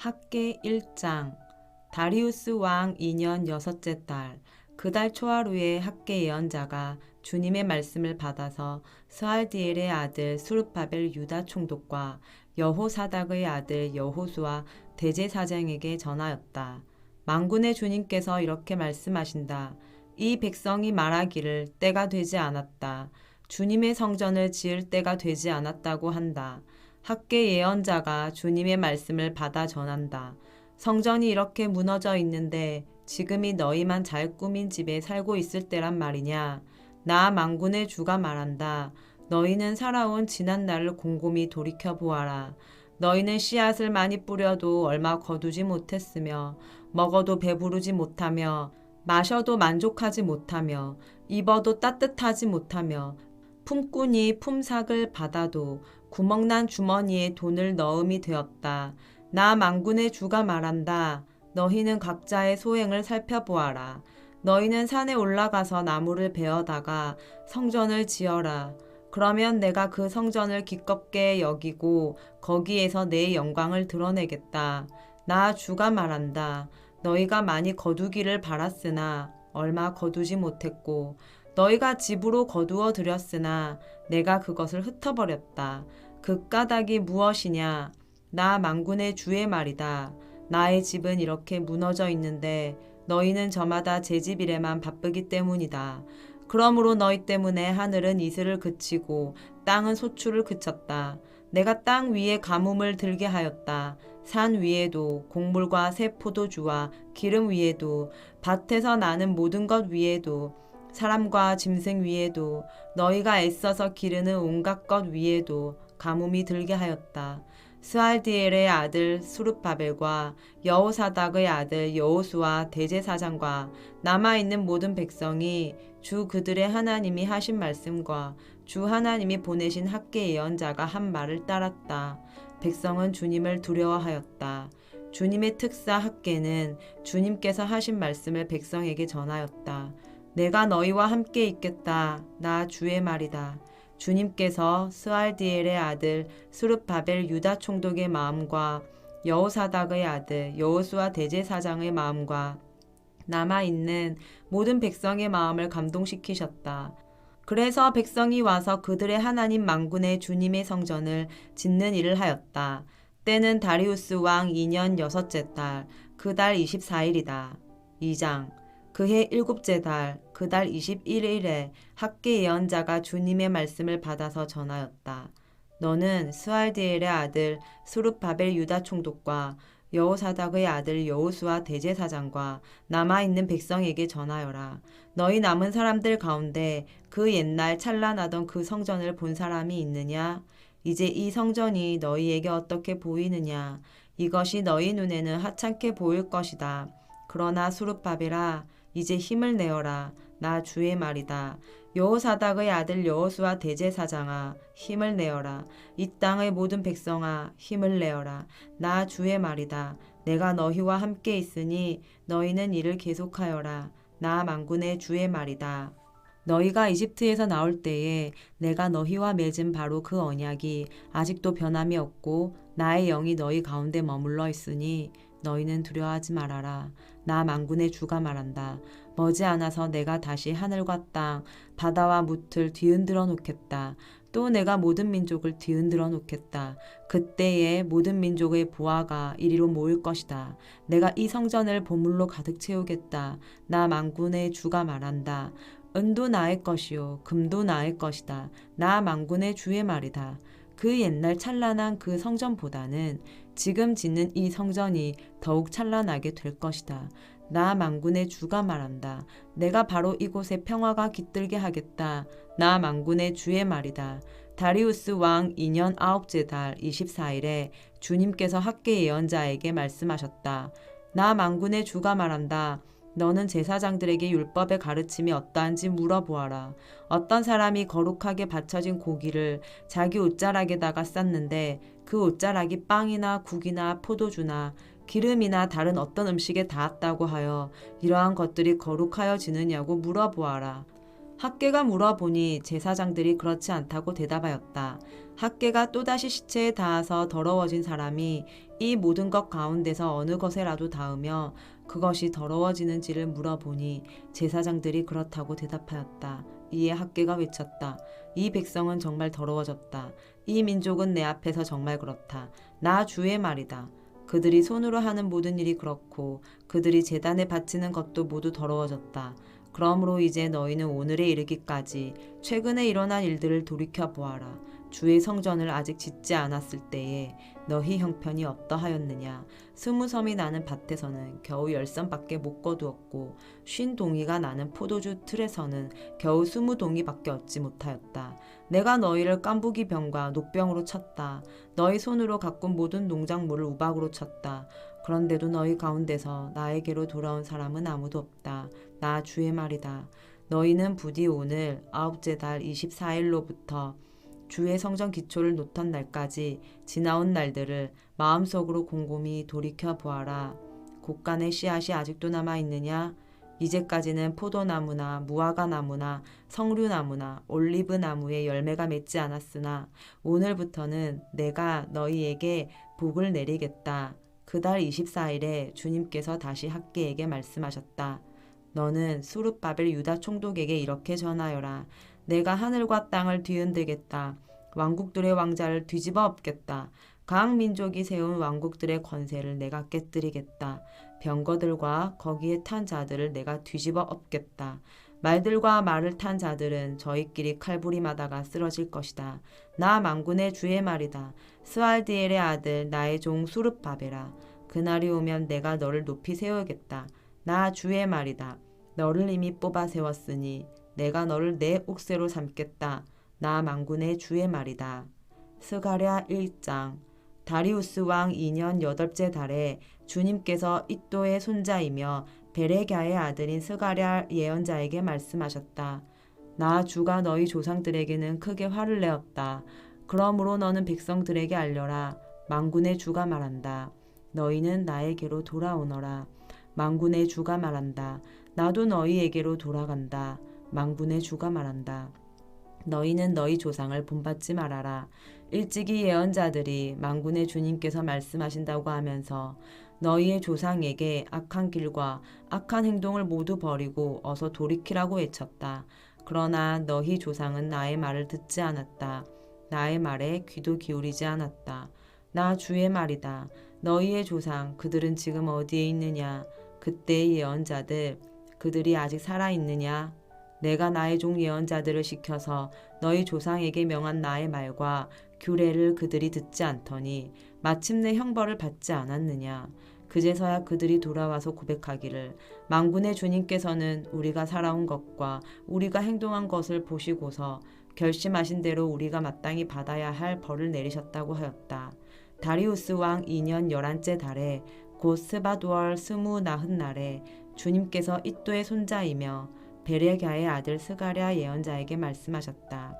학계 1장 다리우스 왕 2년 여섯째 달 그 달 초하루에 학계 예언자가 주님의 말씀을 받아서 스알디엘의 아들 수르바벨 유다 총독과 여호사닥의 아들 여호수아 대제사장에게 전하였다. 만군의 주님께서 이렇게 말씀하신다. 이 백성이 말하기를 때가 되지 않았다. 주님의 성전을 지을 때가 되지 않았다고 한다. 학계 예언자가 주님의 말씀을 받아 전한다. 성전이 이렇게 무너져 있는데 지금이 너희만 잘 꾸민 집에 살고 있을 때란 말이냐. 나 만군의 주가 말한다. 너희는 살아온 지난 날을 곰곰이 돌이켜 보아라. 너희는 씨앗을 많이 뿌려도 얼마 거두지 못했으며 먹어도 배부르지 못하며 마셔도 만족하지 못하며 입어도 따뜻하지 못하며 품꾼이 품삯을 받아도 구멍난 주머니에 돈을 넣음이 되었다. 나 만군의 주가 말한다. 너희는 각자의 소행을 살펴보아라. 너희는 산에 올라가서 나무를 베어다가 성전을 지어라. 그러면 내가 그 성전을 기껍게 여기고 거기에서 내 영광을 드러내겠다. 나 주가 말한다. 너희가 많이 거두기를 바랐으나 얼마 거두지 못했고 너희가 집으로 거두어 들였으나 내가 그것을 흩어버렸다. 그 까닭이 무엇이냐? 나 만군의 주의 말이다. 나의 집은 이렇게 무너져 있는데 너희는 저마다 제 집 일에만 바쁘기 때문이다. 그러므로 너희 때문에 하늘은 이슬을 그치고 땅은 소출을 그쳤다. 내가 땅 위에 가뭄을 들게 하였다. 산 위에도 곡물과 새 포도주와 기름 위에도 밭에서 나는 모든 것 위에도 사람과 짐승 위에도 너희가 애써서 기르는 온갖 것 위에도 가뭄이 들게 하였다. 스알디엘의 아들 수르바벨과 여호사닥의 아들 여호수아 대제사장과 남아있는 모든 백성이 주 그들의 하나님이 하신 말씀과 주 하나님이 보내신 학계 예언자가 한 말을 따랐다. 백성은 주님을 두려워하였다. 주님의 특사 학계는 주님께서 하신 말씀을 백성에게 전하였다. 내가 너희와 함께 있겠다. 나 주의 말이다. 주님께서 스알디엘의 아들 수르바벨 유다 총독의 마음과 여호사닥의 아들 여호수아 대제사장의 마음과 남아있는 모든 백성의 마음을 감동시키셨다. 그래서 백성이 와서 그들의 하나님 만군의 주님의 성전을 짓는 일을 하였다. 때는 다리우스 왕 2년 여섯째 달 그 달 24일이다. 2장 그해 일곱째 달 그 달 21일에 학계 예언자가 주님의 말씀을 받아서 전하였다. 너는 스알디엘의 아들 수르바벨 유다 총독과 여호사닥의 아들 여호수아 대제사장과 남아있는 백성에게 전하여라. 너희 남은 사람들 가운데 그 옛날 찬란하던 그 성전을 본 사람이 있느냐? 이제 이 성전이 너희에게 어떻게 보이느냐? 이것이 너희 눈에는 하찮게 보일 것이다. 그러나 수르바벨아 이제 힘을 내어라. 나 주의 말이다. 여호사닥의 아들 여호수아 대제사장아 힘을 내어라. 이 땅의 모든 백성아 힘을 내어라. 나 주의 말이다. 내가 너희와 함께 있으니 너희는 이를 계속하여라. 나 만군의 주의 말이다. 너희가 이집트에서 나올 때에 내가 너희와 맺은 바로 그 언약이 아직도 변함이 없고 나의 영이 너희 가운데 머물러 있으니 너희는 두려워하지 말아라. 나 만군의 주가 말한다. 머지않아서 내가 다시 하늘과 땅, 바다와 무틀 뒤흔들어 놓겠다. 또 내가 모든 민족을 뒤흔들어 놓겠다. 그때에 모든 민족의 보화가 이리로 모일 것이다. 내가 이 성전을 보물로 가득 채우겠다. 나 만군의 주가 말한다. 은도 나의 것이요 금도 나의 것이다. 나 만군의 주의 말이다. 그 옛날 찬란한 그 성전보다는 지금 짓는 이 성전이 더욱 찬란하게 될 것이다. 나 만군의 주가 말한다. 내가 바로 이곳에 평화가 깃들게 하겠다. 나 만군의 주의 말이다. 다리우스 왕 2년 9째 달 24일에 주님께서 학계 예언자에게 말씀하셨다. 나 만군의 주가 말한다. 너는 제사장들에게 율법의 가르침이 어떠한지 물어보아라. 어떤 사람이 거룩하게 바쳐진 고기를 자기 옷자락에다가 쌌는데 그 옷자락이 빵이나 국이나 포도주나 기름이나 다른 어떤 음식에 닿았다고 하여 이러한 것들이 거룩하여지느냐고 물어보아라. 학계가 물어보니 제사장들이 그렇지 않다고 대답하였다. 학계가 또다시 시체에 닿아서 더러워진 사람이 이 모든 것 가운데서 어느 것에라도 닿으며 그것이 더러워지는지를 물어보니 제사장들이 그렇다고 대답하였다. 이에 학계가 외쳤다. 이 백성은 정말 더러워졌다. 이 민족은 내 앞에서 정말 그렇다. 나 주의 말이다. 그들이 손으로 하는 모든 일이 그렇고 그들이 제단에 바치는 것도 모두 더러워졌다. 그러므로 이제 너희는 오늘에 이르기까지 최근에 일어난 일들을 돌이켜 보아라. 주의 성전을 아직 짓지 않았을 때에 너희 형편이 어떠하였느냐. 20섬이 나는 밭에서는 겨우 10섬밖에 못 거두었고 50동이가 나는 포도주 틀에서는 겨우 20동이밖에 얻지 못하였다. 내가 너희를 깐부기 병과 녹병으로 쳤다. 너희 손으로 가꾼 모든 농작물을 우박으로 쳤다. 그런데도 너희 가운데서 나에게로 돌아온 사람은 아무도 없다. 나 주의 말이다. 너희는 부디 오늘 아홉째 달 24일로부터 주의 성전 기초를 놓던 날까지 지나온 날들을 마음속으로 곰곰이 돌이켜 보아라. 곡간의 씨앗이 아직도 남아 있느냐? 이제까지는 포도나무나 무화과나무나 성류나무나 올리브나무에 열매가 맺지 않았으나 오늘부터는 내가 너희에게 복을 내리겠다. 그달 24일에 주님께서 다시 학계에게 말씀하셨다. 너는 수룹바벨 유다 총독에게 이렇게 전하여라. 내가 하늘과 땅을 뒤흔들겠다. 왕국들의 왕자를 뒤집어 엎겠다. 각 민족이 세운 왕국들의 권세를 내가 깨뜨리겠다. 병거들과 거기에 탄 자들을 내가 뒤집어 엎겠다. 말들과 말을 탄 자들은 저희끼리 칼부림하다가 쓰러질 것이다. 나 만군의 주의 말이다. 스알디엘의 아들 나의 종 수룹바벨아. 그날이 오면 내가 너를 높이 세우겠다. 나 주의 말이다. 너를 이미 뽑아 세웠으니 내가 너를 내 옥새로 삼겠다. 나 만군의 주의 말이다. 스가랴 1장. 다리우스 왕 2년 8째 달에 주님께서 이또의 손자이며 베레갸의 아들인 스가랴 예언자에게 말씀하셨다. 나 주가 너희 조상들에게는 크게 화를 내었다. 그러므로 너는 백성들에게 알려라. 만군의 주가 말한다. 너희는 나에게로 돌아오너라. 만군의 주가 말한다. 나도 너희에게로 돌아간다. 만군의 주가 말한다. 너희는 너희 조상을 본받지 말아라. 일찍이 예언자들이 만군의 주님께서 말씀하신다고 하면서 너희의 조상에게 악한 길과 악한 행동을 모두 버리고 어서 돌이키라고 외쳤다. 그러나 너희 조상은 나의 말을 듣지 않았다. 나의 말에 귀도 기울이지 않았다. 나 주의 말이다. 너희의 조상 그들은 지금 어디에 있느냐? 그때의 예언자들 그들이 아직 살아있느냐? 내가 나의 종 예언자들을 시켜서 너희 조상에게 명한 나의 말과 규례를 그들이 듣지 않더니 마침내 형벌을 받지 않았느냐. 그제서야 그들이 돌아와서 고백하기를 만군의 주님께서는 우리가 살아온 것과 우리가 행동한 것을 보시고서 결심하신 대로 우리가 마땅히 받아야 할 벌을 내리셨다고 하였다. 다리우스 왕 2년 11째 달에 곧 스바두월 29날에 주님께서 이또의 손자이며 베레갸의 아들 스가랴 예언자에게 말씀하셨다.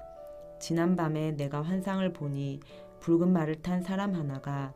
지난밤에 내가 환상을 보니 붉은 말을 탄 사람 하나가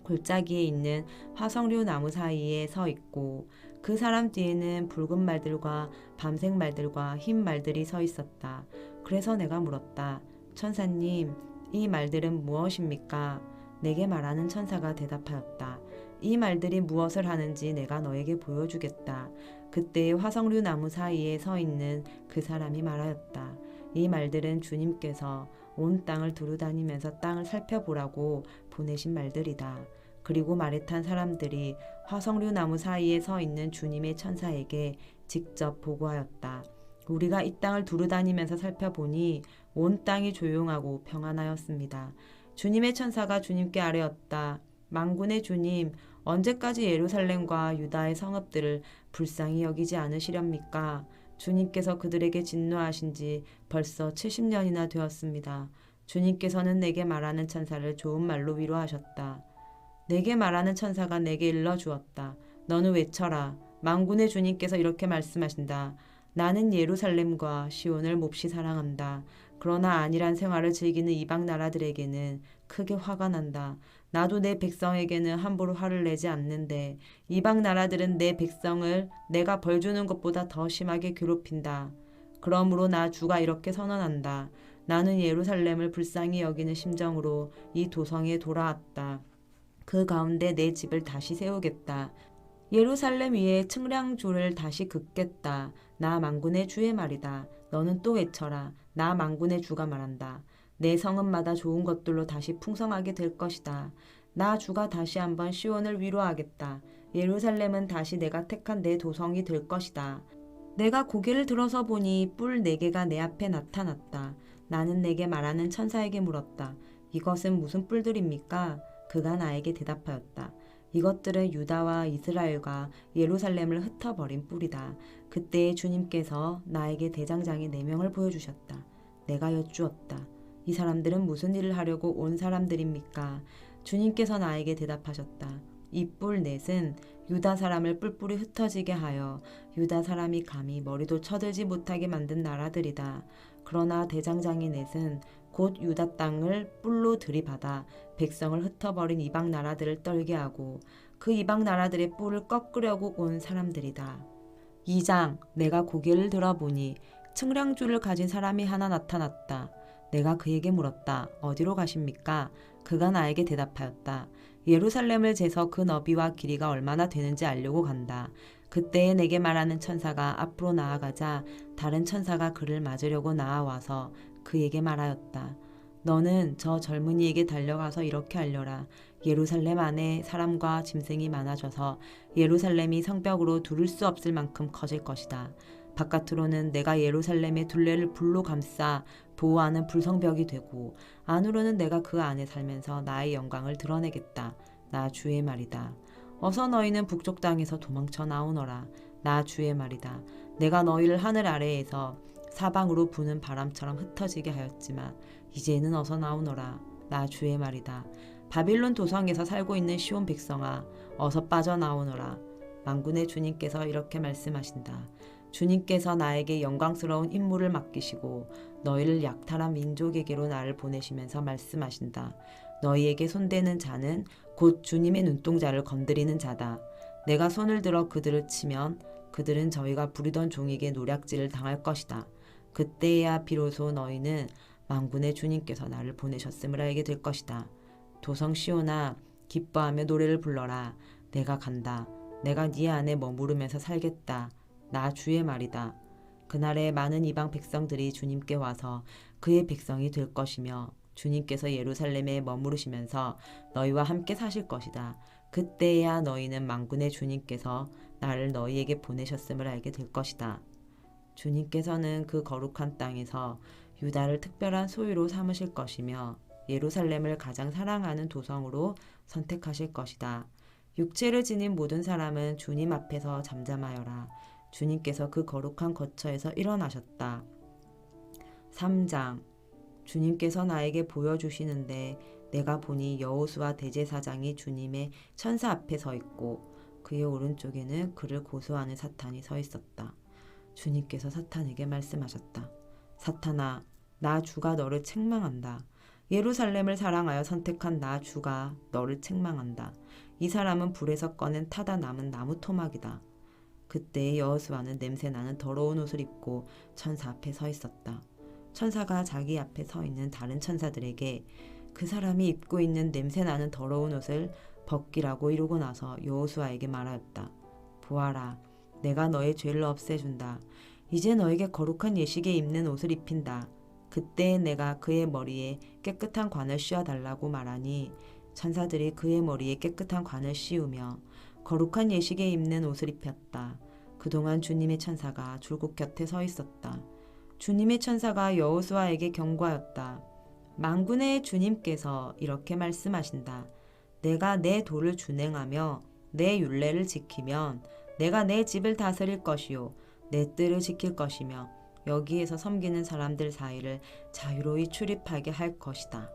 골짜기에 있는 화석류 나무 사이에 서 있고 그 사람 뒤에는 붉은 말들과 밤색 말들과 흰 말들이 서 있었다. 그래서 내가 물었다. 천사님, 이 말들은 무엇입니까? 내게 말하는 천사가 대답하였다. 이 말들이 무엇을 하는지 내가 너에게 보여주겠다. 그때 화석류 나무 사이에 서 있는 그 사람이 말하였다. 이 말들은 주님께서 온 땅을 두루다니면서 땅을 살펴보라고 보내신 말들이다. 그리고 말에 탄 사람들이 화석류 나무 사이에 서 있는 주님의 천사에게 직접 보고하였다. 우리가 이 땅을 두루다니면서 살펴보니 온 땅이 조용하고 평안하였습니다. 주님의 천사가 주님께 아뢰었다. 만군의 주님, 언제까지 예루살렘과 유다의 성읍들을 불쌍히 여기지 않으시렵니까? 주님께서 그들에게 진노하신 지 벌써 70년이나 되었습니다. 주님께서는 내게 말하는 천사를 좋은 말로 위로하셨다. 내게 말하는 천사가 내게 일러주었다. 너는 외쳐라. 만군의 주님께서 이렇게 말씀하신다. 나는 예루살렘과 시온을 몹시 사랑한다. 그러나 안일한 생활을 즐기는 이방 나라들에게는 크게 화가 난다. 나도 내 백성에게는 함부로 화를 내지 않는데 이방 나라들은 내 백성을 내가 벌 주는 것보다 더 심하게 괴롭힌다. 그러므로 나 주가 이렇게 선언한다. 나는 예루살렘을 불쌍히 여기는 심정으로 이 도성에 돌아왔다. 그 가운데 내 집을 다시 세우겠다. 예루살렘 위에 측량줄을 다시 긋겠다. 나 만군의 주의 말이다. 너는 또 외쳐라. 나 만군의 주가 말한다. 내 성읍마다 좋은 것들로 다시 풍성하게 될 것이다. 나 주가 다시 한번 시온을 위로하겠다. 예루살렘은 다시 내가 택한 내 도성이 될 것이다. 내가 고개를 들어서 보니 뿔 4개가 내 앞에 나타났다. 나는 내게 말하는 천사에게 물었다. 이것은 무슨 뿔들입니까? 그가 나에게 대답하였다. 이것들은 유다와 이스라엘과 예루살렘을 흩어버린 뿔이다. 그때 주님께서 나에게 대장장이 4명을 보여주셨다. 내가 여쭈었다. 이 사람들은 무슨 일을 하려고 온 사람들입니까? 주님께서 나에게 대답하셨다. 이 뿔 넷은 유다 사람을 뿔뿔이 흩어지게 하여 유다 사람이 감히 머리도 쳐들지 못하게 만든 나라들이다. 그러나 대장장이 넷은 곧 유다 땅을 뿔로 들이받아 백성을 흩어버린 이방 나라들을 떨게 하고 그 이방 나라들의 뿔을 꺾으려고 온 사람들이다. 2장 내가 고개를 들어보니 측량줄을 가진 사람이 하나 나타났다. 내가 그에게 물었다. 어디로 가십니까? 그가 나에게 대답하였다. 예루살렘을 재서 그 너비와 길이가 얼마나 되는지 알려고 간다. 그때에 내게 말하는 천사가 앞으로 나아가자 다른 천사가 그를 맞으려고 나아와서 그에게 말하였다. 너는 저 젊은이에게 달려가서 이렇게 알려라. 예루살렘 안에 사람과 짐승이 많아져서 예루살렘이 성벽으로 두를 수 없을 만큼 커질 것이다. 바깥으로는 내가 예루살렘의 둘레를 불로 감싸 보호하는 불성벽이 되고 안으로는 내가 그 안에 살면서 나의 영광을 드러내겠다. 나 주의 말이다. 어서 너희는 북쪽 땅에서 도망쳐 나오너라. 나 주의 말이다. 내가 너희를 하늘 아래에서 사방으로 부는 바람처럼 흩어지게 하였지만 이제는 어서 나오너라. 나 주의 말이다. 바빌론 도성에서 살고 있는 시온 백성아, 어서 빠져나오너라. 만군의 주님께서 이렇게 말씀하신다. 주님께서 나에게 영광스러운 임무를 맡기시고 너희를 약탈한 민족에게로 나를 보내시면서 말씀하신다. 너희에게 손대는 자는 곧 주님의 눈동자를 건드리는 자다. 내가 손을 들어 그들을 치면 그들은 저희가 부리던 종에게 노략질을 당할 것이다. 그때야 비로소 너희는 만군의 주님께서 나를 보내셨음을 알게 될 것이다. 도성 시온아, 기뻐하며 노래를 불러라. 내가 간다. 내가 네 안에 머무르면서 살겠다. 나 주의 말이다. 그날에 많은 이방 백성들이 주님께 와서 그의 백성이 될 것이며 주님께서 예루살렘에 머무르시면서 너희와 함께 사실 것이다. 그때야 너희는 만군의 주님께서 나를 너희에게 보내셨음을 알게 될 것이다. 주님께서는 그 거룩한 땅에서 유다를 특별한 소유로 삼으실 것이며 예루살렘을 가장 사랑하는 도성으로 선택하실 것이다. 육체를 지닌 모든 사람은 주님 앞에서 잠잠하여라. 주님께서 그 거룩한 거처에서 일어나셨다. 3장 주님께서 나에게 보여주시는데 내가 보니 여호수아 대제사장이 주님의 천사 앞에 서 있고 그의 오른쪽에는 그를 고소하는 사탄이 서 있었다. 주님께서 사탄에게 말씀하셨다. 사탄아, 나 주가 너를 책망한다. 예루살렘을 사랑하여 선택한 나 주가 너를 책망한다. 이 사람은 불에서 꺼낸 타다 남은 나무 토막이다. 그때 여호수아는 냄새나는 더러운 옷을 입고 천사 앞에 서 있었다. 천사가 자기 앞에 서 있는 다른 천사들에게 그 사람이 입고 있는 냄새나는 더러운 옷을 벗기라고 이루고 나서 여호수아에게 말하였다. 보아라, 내가 너의 죄를 없애준다. 이제 너에게 거룩한 예식에 입는 옷을 입힌다. 그때 내가 그의 머리에 깨끗한 관을 씌워달라고 말하니 천사들이 그의 머리에 깨끗한 관을 씌우며 거룩한 예식에 입는 옷을 입혔다. 그동안 주님의 천사가 줄곧 곁에 서 있었다. 주님의 천사가 여호수아에게 경고하였다. 만군의 주님께서 이렇게 말씀하신다. 내가 내 도를 준행하며 내 율례를 지키면 내가 내 집을 다스릴 것이요 내 뜰을 지킬 것이며 여기에서 섬기는 사람들 사이를 자유로이 출입하게 할 것이다.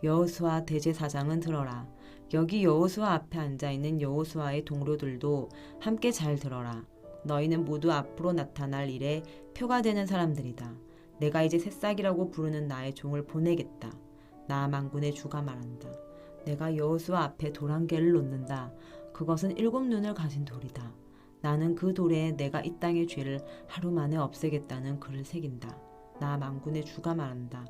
여호수아 대제사장은 들어라. 여기 여호수아 앞에 앉아있는 여호수아의 동료들도 함께 잘 들어라. 너희는 모두 앞으로 나타날 일에 표가 되는 사람들이다. 내가 이제 새싹이라고 부르는 나의 종을 보내겠다. 나 만군의 주가 말한다. 내가 여호수아 앞에 돌 한 개를 놓는다. 그것은 7눈을 가진 돌이다. 나는 그 돌에 내가 이 땅의 죄를 하루 만에 없애겠다는 글을 새긴다. 나 망군의 주가 말한다.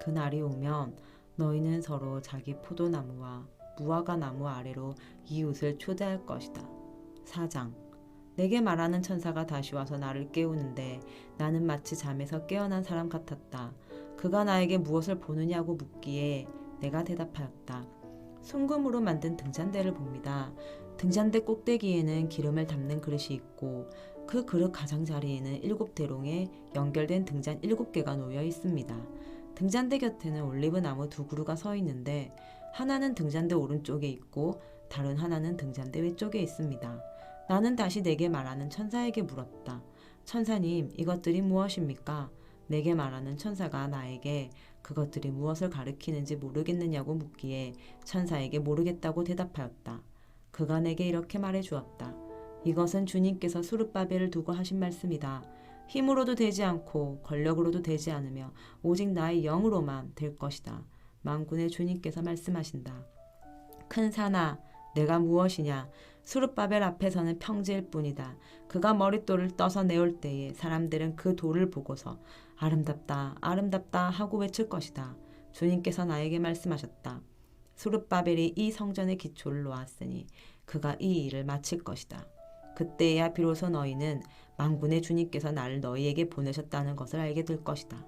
그날이 오면 너희는 서로 자기 포도나무와 무화과 나무 아래로 이웃을 초대할 것이다. 4장. 내게 말하는 천사가 다시 와서 나를 깨우는데 나는 마치 잠에서 깨어난 사람 같았다. 그가 나에게 무엇을 보느냐고 묻기에 내가 대답하였다. 순금으로 만든 등잔대를 봅니다. 등잔대 꼭대기에는 기름을 담는 그릇이 있고 그 그릇 가장자리에는 7대롱에 연결된 등잔 7개가 놓여 있습니다. 등잔대 곁에는 올리브나무 2그루가 서 있는데 하나는 등잔대 오른쪽에 있고 다른 하나는 등잔대 왼쪽에 있습니다. 나는 다시 내게 말하는 천사에게 물었다. 천사님, 이것들이 무엇입니까? 내게 말하는 천사가 나에게 그것들이 무엇을 가리키는지 모르겠느냐고 묻기에 천사에게 모르겠다고 대답하였다. 그가 내게 이렇게 말해 주었다. 이것은 주님께서 수룹바벨을 두고 하신 말씀이다. 힘으로도 되지 않고 권력으로도 되지 않으며 오직 나의 영으로만 될 것이다. 만군의 주님께서 말씀하신다. 큰 산아, 내가 무엇이냐? 수룹바벨 앞에서는 평지일 뿐이다. 그가 머릿돌을 떠서 내올 때에 사람들은 그 돌을 보고서 아름답다, 아름답다 하고 외칠 것이다. 주님께서 나에게 말씀하셨다. 수룹바벨이 이 성전의 기초를 놓았으니 그가 이 일을 마칠 것이다. 그때야 비로소 너희는 만군의 주님께서 나를 너희에게 보내셨다는 것을 알게 될 것이다.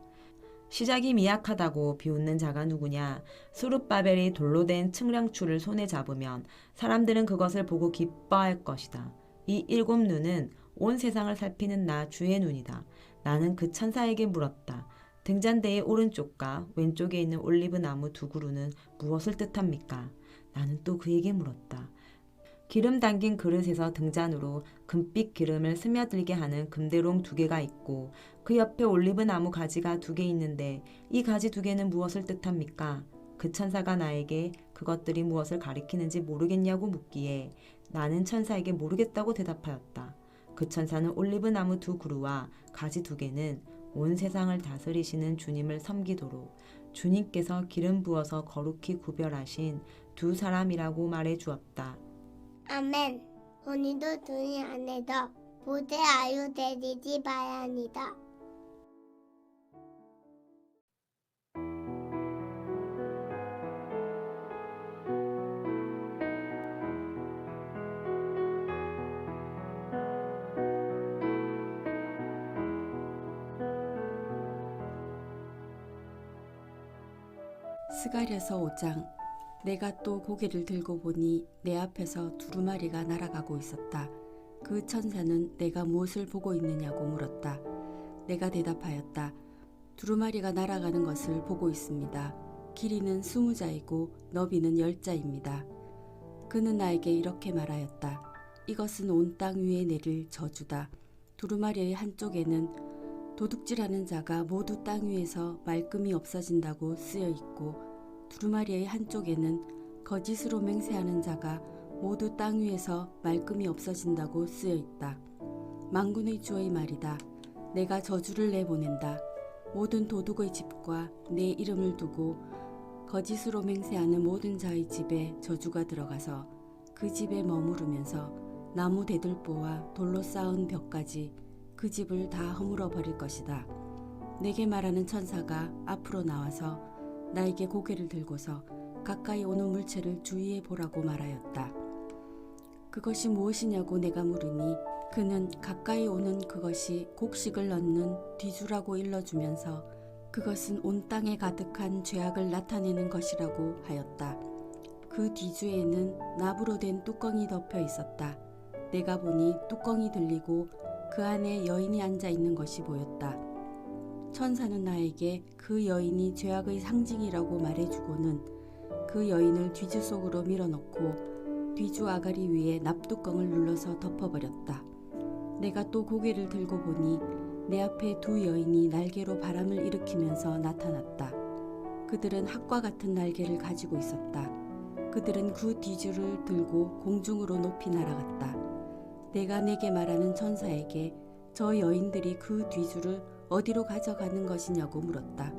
시작이 미약하다고 비웃는 자가 누구냐? 수룹바벨이 돌로 된 측량추를 손에 잡으면 사람들은 그것을 보고 기뻐할 것이다. 이 7눈은 온 세상을 살피는 나 주의 눈이다. 나는 그 천사에게 물었다. 등잔대의 오른쪽과 왼쪽에 있는 올리브 나무 2그루는 무엇을 뜻합니까? 나는 또 그에게 물었다. 기름 담긴 그릇에서 등잔으로 금빛 기름을 스며들게 하는 금대롱 2개가 있고 그 옆에 올리브 나무 가지가 2개 있는데 이 가지 2개는 무엇을 뜻합니까? 그 천사가 나에게 그것들이 무엇을 가리키는지 모르겠냐고 묻기에 나는 천사에게 모르겠다고 대답하였다. 그 천사는 올리브 나무 2그루와 가지 2개는 온 세상을 다스리시는 주님을 섬기도록 주님께서 기름 부어서 거룩히 구별하신 2 사람이라고 말해 주었다. 아멘. 오늘도 두니 안에서 모세 아유 데리지 바야니다. 스가랴서 5장. 내가 또 고개를 들고 보니 내 앞에서 두루마리가 날아가고 있었다. 그 천사는 내가 무엇을 보고 있느냐고 물었다. 내가 대답하였다. 두루마리가 날아가는 것을 보고 있습니다. 길이는 20자이고 너비는 10자입니다. 그는 나에게 이렇게 말하였다. 이것은 온 땅 위에 내릴 저주다. 두루마리의 한쪽에는 도둑질하는 자가 모두 땅 위에서 말끔히 없어진다고 쓰여 있고 두루마리의 한쪽에는 거짓으로 맹세하는 자가 모두 땅 위에서 말끔히 없어진다고 쓰여 있다. 만군의 주의 말이다. 내가 저주를 내보낸다. 모든 도둑의 집과 내 이름을 두고 거짓으로 맹세하는 모든 자의 집에 저주가 들어가서 그 집에 머무르면서 나무 대들보와 돌로 쌓은 벽까지 그 집을 다 허물어 버릴 것이다. 내게 말하는 천사가 앞으로 나와서 나에게 고개를 들고서 가까이 오는 물체를 주의해 보라고 말하였다. 그것이 무엇이냐고 내가 물으니 그는 가까이 오는 그것이 곡식을 넣는 뒤주라고 일러주면서 그것은 온 땅에 가득한 죄악을 나타내는 것이라고 하였다. 그 뒤주에는 나무로 된 뚜껑이 덮여 있었다. 내가 보니 뚜껑이 들리고 그 안에 여인이 앉아 있는 것이 보였다. 천사는 나에게 그 여인이 죄악의 상징이라고 말해주고는 그 여인을 뒤주 속으로 밀어넣고 뒤주 아가리 위에 납뚜껑을 눌러서 덮어버렸다. 내가 또 고개를 들고 보니 내 앞에 2 여인이 날개로 바람을 일으키면서 나타났다. 그들은 학과 같은 날개를 가지고 있었다. 그들은 그 뒤주를 들고 공중으로 높이 날아갔다. 내가 내게 말하는 천사에게 저 여인들이 그 뒤주를 어디로 가져가는 것이냐고 물었다.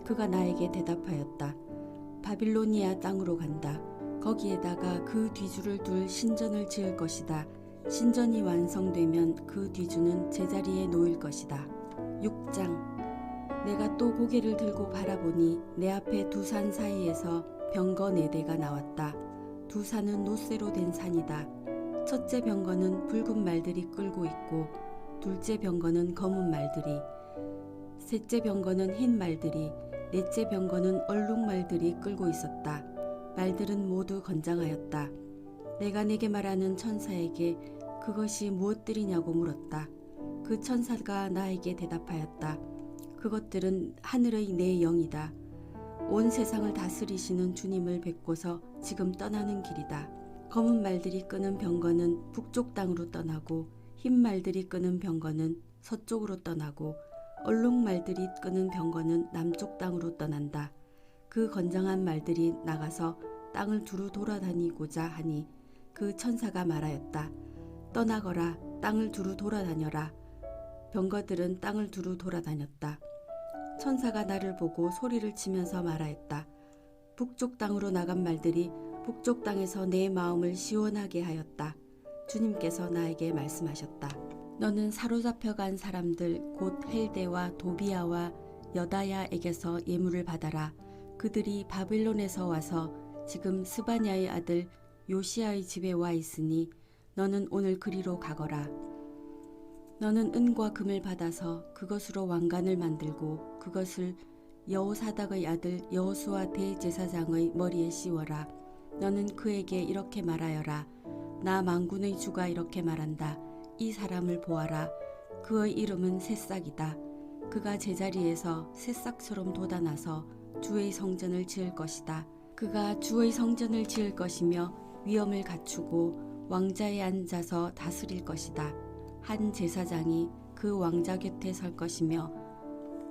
그가 나에게 대답하였다. 바빌로니아 땅으로 간다. 거기에다가 그 뒤주를 둘 신전을 지을 것이다. 신전이 완성되면 그 뒤주는 제자리에 놓일 것이다. 6장. 내가 또 고개를 들고 바라보니 내 앞에 두 산 사이에서 병거 4대가 나왔다. 두 산은 놋새로 된 산이다. 첫째 병거는 붉은 말들이 끌고 있고 둘째 병거는 검은 말들이, 셋째 병거는 흰 말들이, 넷째 병거는 얼룩 말들이 끌고 있었다. 말들은 모두 건장하였다. 내가 내게 말하는 천사에게 그것이 무엇들이냐고 물었다. 그 천사가 나에게 대답하였다. 그것들은 하늘의 내 영이다. 온 세상을 다스리시는 주님을 뵙고서 지금 떠나는 길이다. 검은 말들이 끄는 병거는 북쪽 땅으로 떠나고 흰 말들이 끄는 병거는 서쪽으로 떠나고 얼룩 말들이 끄는 병거는 남쪽 땅으로 떠난다. 그 건장한 말들이 나가서 땅을 두루 돌아다니고자 하니 그 천사가 말하였다. 떠나거라, 땅을 두루 돌아다녀라. 병거들은 땅을 두루 돌아다녔다. 천사가 나를 보고 소리를 치면서 말하였다. 북쪽 땅으로 나간 말들이 북쪽 땅에서 내 마음을 시원하게 하였다. 주님께서 나에게 말씀하셨다. 너는 사로잡혀간 사람들 곧 헬데와 도비아와 여다야에게서 예물을 받아라. 그들이 바빌론에서 와서 지금 스바냐의 아들 요시야의 집에 와 있으니 너는 오늘 그리로 가거라. 너는 은과 금을 받아서 그것으로 왕관을 만들고 그것을 여호사닥의 아들 여호수아 대제사장의 머리에 씌워라. 너는 그에게 이렇게 말하여라. 나 만군의 주가 이렇게 말한다. 이 사람을 보아라. 그의 이름은 새싹이다. 그가 제자리에서 새싹처럼 돋아나서 주의 성전을 지을 것이다. 그가 주의 성전을 지을 것이며 위엄을 갖추고 왕자에 앉아서 다스릴 것이다. 한 제사장이 그 왕자 곁에 설 것이며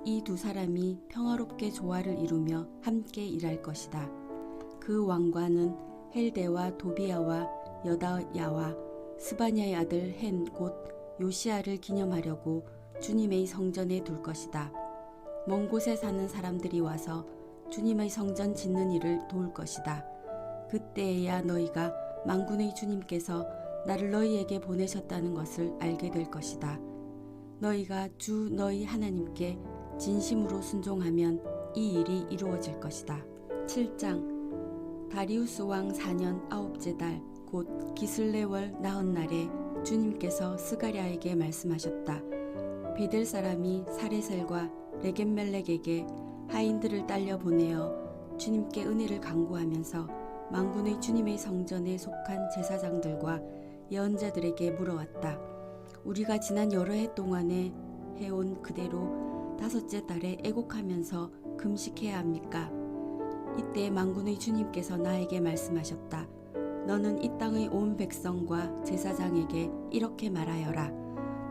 이 두 사람이 평화롭게 조화를 이루며 함께 일할 것이다. 그 왕관은 헬데와 도비아와 여다야와 스바냐의 아들 헨 곧 요시야를 기념하려고 주님의 성전에 둘 것이다. 먼 곳에 사는 사람들이 와서 주님의 성전 짓는 일을 도울 것이다. 그때에야 너희가 만군의 주님께서 나를 너희에게 보내셨다는 것을 알게 될 것이다. 너희가 주 너희 하나님께 진심으로 순종하면 이 일이 이루어질 것이다. 7장 다리우스 왕 4년 9째 달 곧 기슬레월 나흔날에 주님께서 스가랴에게 말씀하셨다. 베델 사람이 사레셀과 레겜멜렉에게 하인들을 딸려 보내어 주님께 은혜를 간구하면서 만군의 주님의 성전에 속한 제사장들과 예언자들에게 물어왔다. 우리가 지난 여러 해 동안에 해온 그대로 5째 달에 애곡하면서 금식해야 합니까? 이때 만군의 주님께서 나에게 말씀하셨다. 너는 이 땅의 온 백성과 제사장에게 이렇게 말하여라.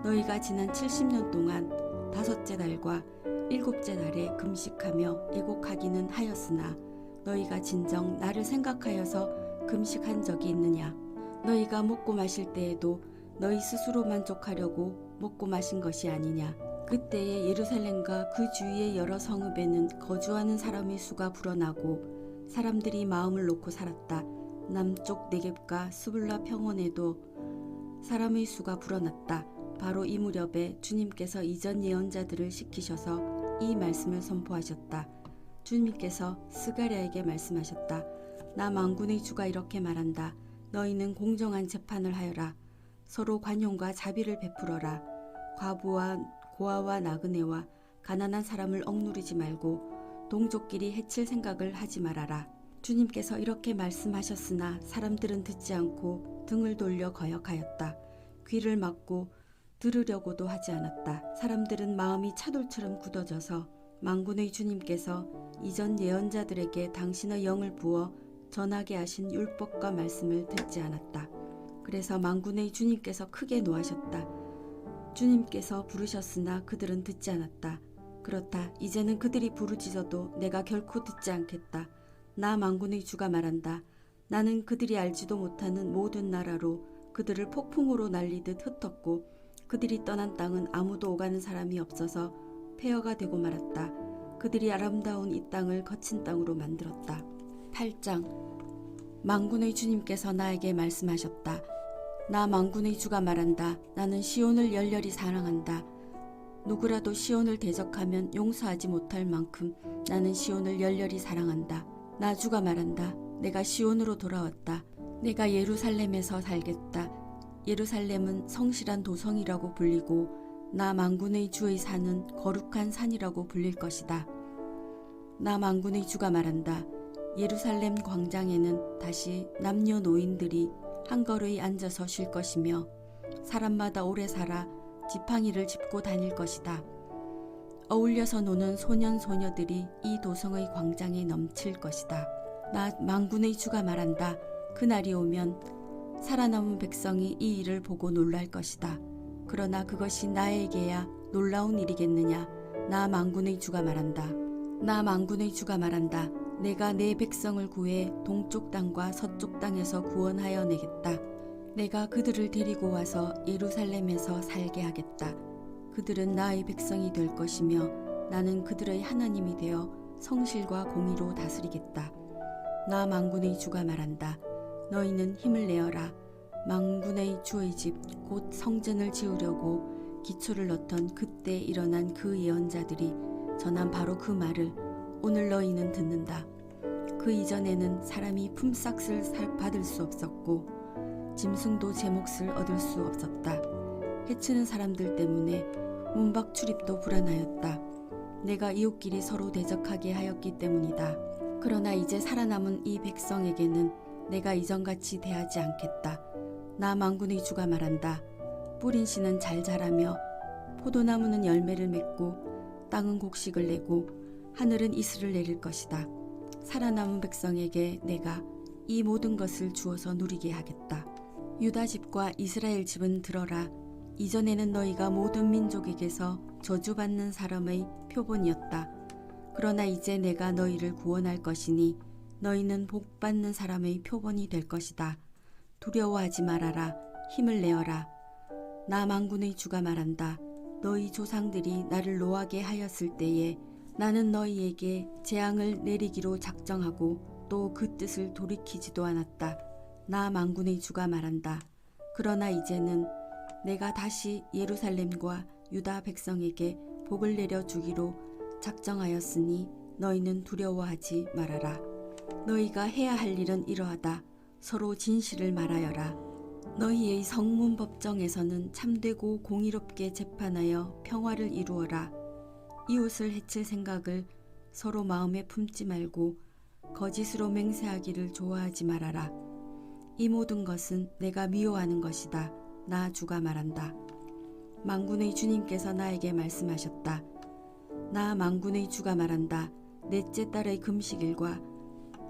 너희가 지난 70년 동안 5째 달과 7째 달에 금식하며 애곡하기는 하였으나 너희가 진정 나를 생각하여서 금식한 적이 있느냐? 너희가 먹고 마실 때에도 너희 스스로 만족하려고 먹고 마신 것이 아니냐? 그때에 예루살렘과 그 주위의 여러 성읍에는 거주하는 사람의 수가 불어나고 사람들이 마음을 놓고 살았다. 남쪽 네겝과 스불라 평원에도 사람의 수가 불어났다. 바로 이 무렵에 주님께서 이전 예언자들을 시키셔서 이 말씀을 선포하셨다. 주님께서 스가랴에게 말씀하셨다. 나 만군의 주가 이렇게 말한다. 너희는 공정한 재판을 하여라. 서로 관용과 자비를 베풀어라. 과부와 고아와 나그네와 가난한 사람을 억누르지 말고 동족끼리 해칠 생각을 하지 말아라. 주님께서 이렇게 말씀하셨으나 사람들은 듣지 않고 등을 돌려 거역하였다. 귀를 막고 들으려고도 하지 않았다. 사람들은 마음이 차돌처럼 굳어져서 만군의 주님께서 이전 예언자들에게 당신의 영을 부어 전하게 하신 율법과 말씀을 듣지 않았다. 그래서 만군의 주님께서 크게 노하셨다. 주님께서 부르셨으나 그들은 듣지 않았다. 그렇다. 이제는 그들이 부르짖어도 내가 결코 듣지 않겠다. 나 만군의 주가 말한다. 나는 그들이 알지도 못하는 모든 나라로 그들을 폭풍으로 날리듯 흩었고 그들이 떠난 땅은 아무도 오가는 사람이 없어서 폐허가 되고 말았다. 그들이 아름다운 이 땅을 거친 땅으로 만들었다. 8장 만군의 주님께서 나에게 말씀하셨다. 나 만군의 주가 말한다. 나는 시온을 열렬히 사랑한다. 누구라도 시온을 대적하면 용서하지 못할 만큼 나는 시온을 열렬히 사랑한다. 나 주가 말한다. 내가 시온으로 돌아왔다. 내가 예루살렘에서 살겠다. 예루살렘은 성실한 도성이라고 불리고 나 만군의 주의 산은 거룩한 산이라고 불릴 것이다. 나 만군의 주가 말한다. 예루살렘 광장에는 다시 남녀 노인들이 한걸의 앉아서 쉴 것이며 사람마다 오래 살아 지팡이를 짚고 다닐 것이다. 어울려서 노는 소년 소녀들이 이 도성의 광장에 넘칠 것이다. 나 만군의 주가 말한다. 그날이 오면 살아남은 백성이 이 일을 보고 놀랄 것이다. 그러나 그것이 나에게야 놀라운 일이겠느냐. 나 만군의 주가 말한다. 나 만군의 주가 말한다. 내가 내 백성을 구해 동쪽 땅과 서쪽 땅에서 구원하여 내겠다. 내가 그들을 데리고 와서 예루살렘에서 살게 하겠다. 그들은 나의 백성이 될 것이며 나는 그들의 하나님이 되어 성실과 공의로 다스리겠다. 나 만군의 주가 말한다. 너희는 힘을 내어라. 만군의 주의 집 곧 성전을 지으려고 기초를 넣던 그때 일어난 그 예언자들이 전한 바로 그 말을 오늘 너희는 듣는다. 그 이전에는 사람이 품삯을 받을 수 없었고 짐승도 제 몫을 얻을 수 없었다. 해치는 사람들 때문에 문밖 출입도 불안하였다. 내가 이웃끼리 서로 대적하게 하였기 때문이다. 그러나 이제 살아남은 이 백성에게는 내가 이전같이 대하지 않겠다. 나 만군의 주가 말한다. 뿌린 씨는 잘 자라며 포도나무는 열매를 맺고 땅은 곡식을 내고 하늘은 이슬을 내릴 것이다. 살아남은 백성에게 내가 이 모든 것을 주어서 누리게 하겠다. 유다 집과 이스라엘 집은 들어라. 이전에는 너희가 모든 민족에게서 저주받는 사람의 표본이었다. 그러나 이제 내가 너희를 구원할 것이니 너희는 복받는 사람의 표본이 될 것이다. 두려워하지 말아라. 힘을 내어라. 나 만군의 주가 말한다. 너희 조상들이 나를 노하게 하였을 때에 나는 너희에게 재앙을 내리기로 작정하고 또 그 뜻을 돌이키지도 않았다. 나 만군의 주가 말한다. 그러나 이제는 내가 다시 예루살렘과 유다 백성에게 복을 내려주기로 작정하였으니 너희는 두려워하지 말아라. 너희가 해야 할 일은 이러하다. 서로 진실을 말하여라. 너희의 성문 법정에서는 참되고 공의롭게 재판하여 평화를 이루어라. 이웃을 해칠 생각을 서로 마음에 품지 말고 거짓으로 맹세하기를 좋아하지 말아라. 이 모든 것은 내가 미워하는 것이다. 나 주가 말한다. 만군의 주님께서 나에게 말씀하셨다. 나 만군의 주가 말한다. 넷째 달의 금식일과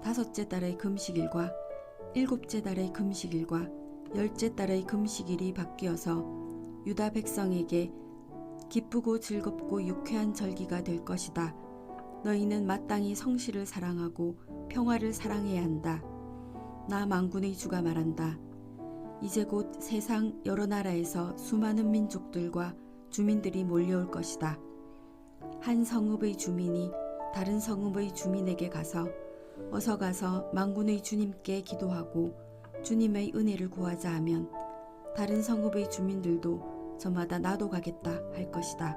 다섯째 달의 금식일과 일곱째 달의 금식일과 열째 달의 금식일이 바뀌어서 유다 백성에게 기쁘고 즐겁고 유쾌한 절기가 될 것이다. 너희는 마땅히 성실을 사랑하고 평화를 사랑해야 한다. 나 만군의 주가 말한다. 이제 곧 세상 여러 나라에서 수많은 민족들과 주민들이 몰려올 것이다. 한 성읍의 주민이 다른 성읍의 주민에게 가서 어서 가서 만군의 주님께 기도하고 주님의 은혜를 구하자 하면 다른 성읍의 주민들도 저마다 나도 가겠다 할 것이다.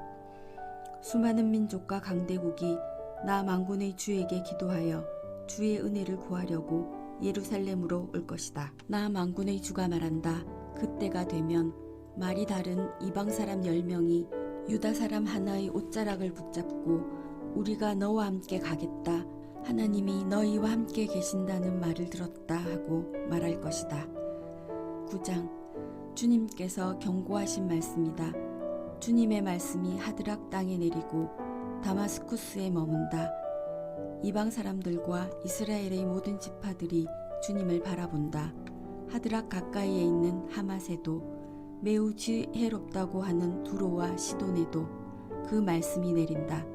수많은 민족과 강대국이 나 만군의 주에게 기도하여 주의 은혜를 구하려고 예루살렘으로 올 것이다. 나 만군의 주가 말한다. 그때가 되면 말이 다른 이방 사람 10명이 유다 사람 하나의 옷자락을 붙잡고 우리가 너와 함께 가겠다. 하나님이 너희와 함께 계신다는 말을 들었다 하고 말할 것이다. 9장 주님께서 경고하신 말씀이다. 주님의 말씀이 하드락 땅에 내리고 다마스쿠스에 머문다. 이방 사람들과 이스라엘의 모든 지파들이 주님을 바라본다. 하드락 가까이에 있는 하맛에도 매우 지혜롭다고 하는 두로와 시돈에도 그 말씀이 내린다.